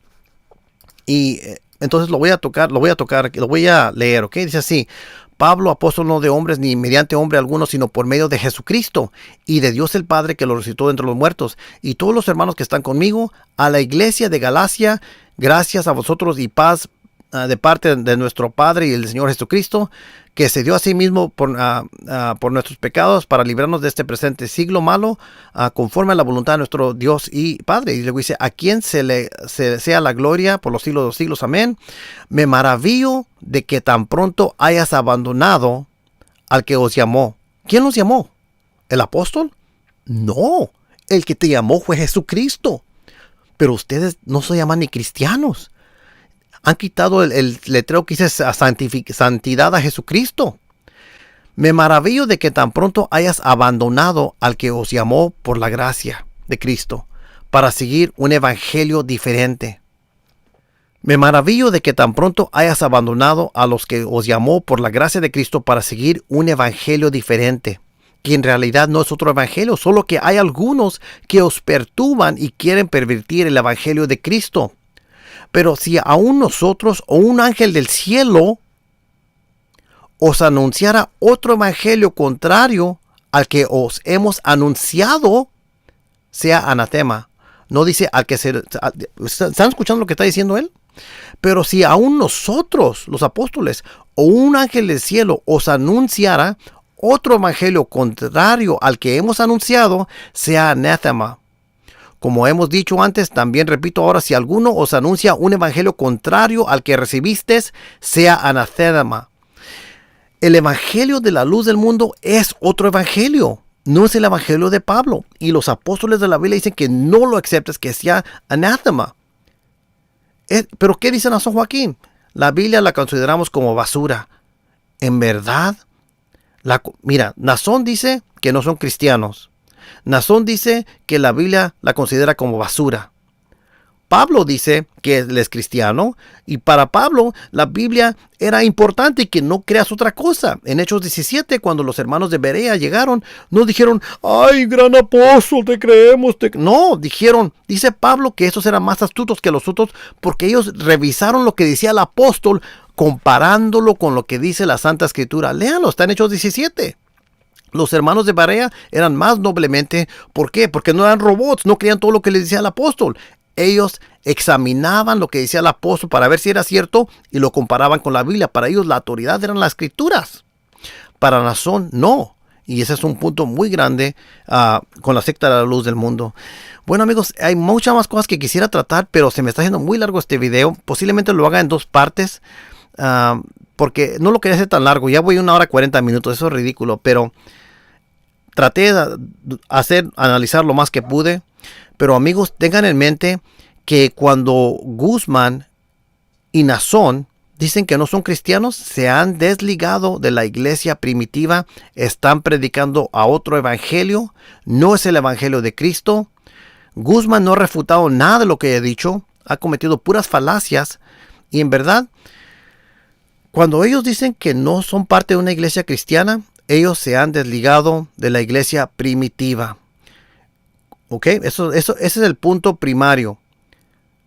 Y entonces lo voy a leer, ¿ok? Dice así: Pablo, apóstol no de hombres ni mediante hombre alguno, sino por medio de Jesucristo y de Dios el Padre que lo resucitó de entre los muertos, y todos los hermanos que están conmigo, a la iglesia de Galacia, gracias a vosotros y paz de parte de nuestro Padre y el Señor Jesucristo, que se dio a sí mismo por nuestros pecados para librarnos de este presente siglo malo, conforme a la voluntad de nuestro Dios y Padre. Y luego dice: a quien sea la gloria por los siglos de los siglos. Amén. Me maravillo de que tan pronto hayas abandonado al que os llamó. ¿Quién los llamó? ¿El apóstol? No, el que te llamó fue Jesucristo. Pero ustedes no se llaman ni cristianos. Han quitado el letrero que dice santidad a Jesucristo. Me maravillo de que tan pronto hayas abandonado al que os llamó por la gracia de Cristo para seguir un evangelio diferente. Me maravillo de que tan pronto hayas abandonado a los que os llamó por la gracia de Cristo para seguir un evangelio diferente, que en realidad no es otro evangelio, solo que hay algunos que os perturban y quieren pervertir el evangelio de Cristo. Pero si aún nosotros o un ángel del cielo os anunciara otro evangelio contrario al que os hemos anunciado, sea anatema. No dice al que se... ¿Están escuchando lo que está diciendo él? Pero si aún nosotros, los apóstoles, o un ángel del cielo os anunciara otro evangelio contrario al que hemos anunciado, sea anatema. Como hemos dicho antes, también repito ahora: si alguno os anuncia un evangelio contrario al que recibisteis, sea anatema. El evangelio de la luz del mundo es otro evangelio. No es el evangelio de Pablo. Y los apóstoles de la Biblia dicen que no lo aceptes, que sea anatema. Pero ¿qué dice Nazón Joaquín? La Biblia la consideramos como basura. En verdad, mira, Nazón dice que no son cristianos. Nazón dice que la Biblia la considera como basura. Pablo dice que él es cristiano y para Pablo la Biblia era importante y que no creas otra cosa. En Hechos 17, cuando los hermanos de Berea llegaron, no dijeron, ay, gran apóstol, te creemos. No, dijeron, dice Pablo que estos eran más astutos que los otros porque ellos revisaron lo que decía el apóstol comparándolo con lo que dice la Santa Escritura. Léanlo, está en Hechos 17. Los hermanos de Berea eran más noblemente. ¿Por qué? Porque no eran robots, no creían todo lo que les decía el apóstol. Ellos examinaban lo que decía el apóstol para ver si era cierto y lo comparaban con la Biblia. Para ellos la autoridad eran las Escrituras. Para Nazón no. Y ese es un punto muy grande con la secta de la luz del mundo. Bueno amigos, hay muchas más cosas que quisiera tratar, pero se me está haciendo muy largo este video. Posiblemente lo haga en 2 partes. Porque no lo quería hacer tan largo. Ya voy 1 hora 40 minutos. Eso es ridículo. Pero traté de analizar lo más que pude. Pero amigos, tengan en mente que cuando Guzmán y Nazón dicen que no son cristianos, se han desligado de la iglesia primitiva, están predicando a otro evangelio, no es el evangelio de Cristo. Guzmán no ha refutado nada de lo que he dicho, ha cometido puras falacias y en verdad, cuando ellos dicen que no son parte de una iglesia cristiana, ellos se han desligado de la iglesia primitiva. ¿Ok? Ese es el punto primario.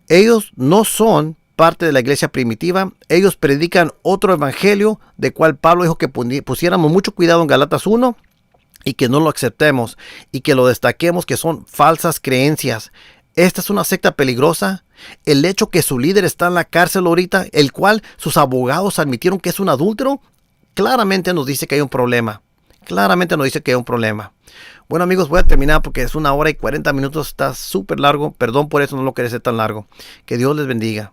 Ellos no son parte de la iglesia primitiva. Ellos predican otro evangelio, de cual Pablo dijo que pusiéramos mucho cuidado en Galatas 1 y que no lo aceptemos y que lo destaquemos, que son falsas creencias. Esta es una secta peligrosa. El hecho que su líder está en la cárcel ahorita, el cual sus abogados admitieron que es un adúltero, claramente nos dice que hay un problema. Claramente nos dice que hay un problema. Bueno amigos, voy a terminar porque es 1 hora y 40 minutos. Está súper largo. Perdón por eso, no lo quería hacer tan largo. Que Dios les bendiga.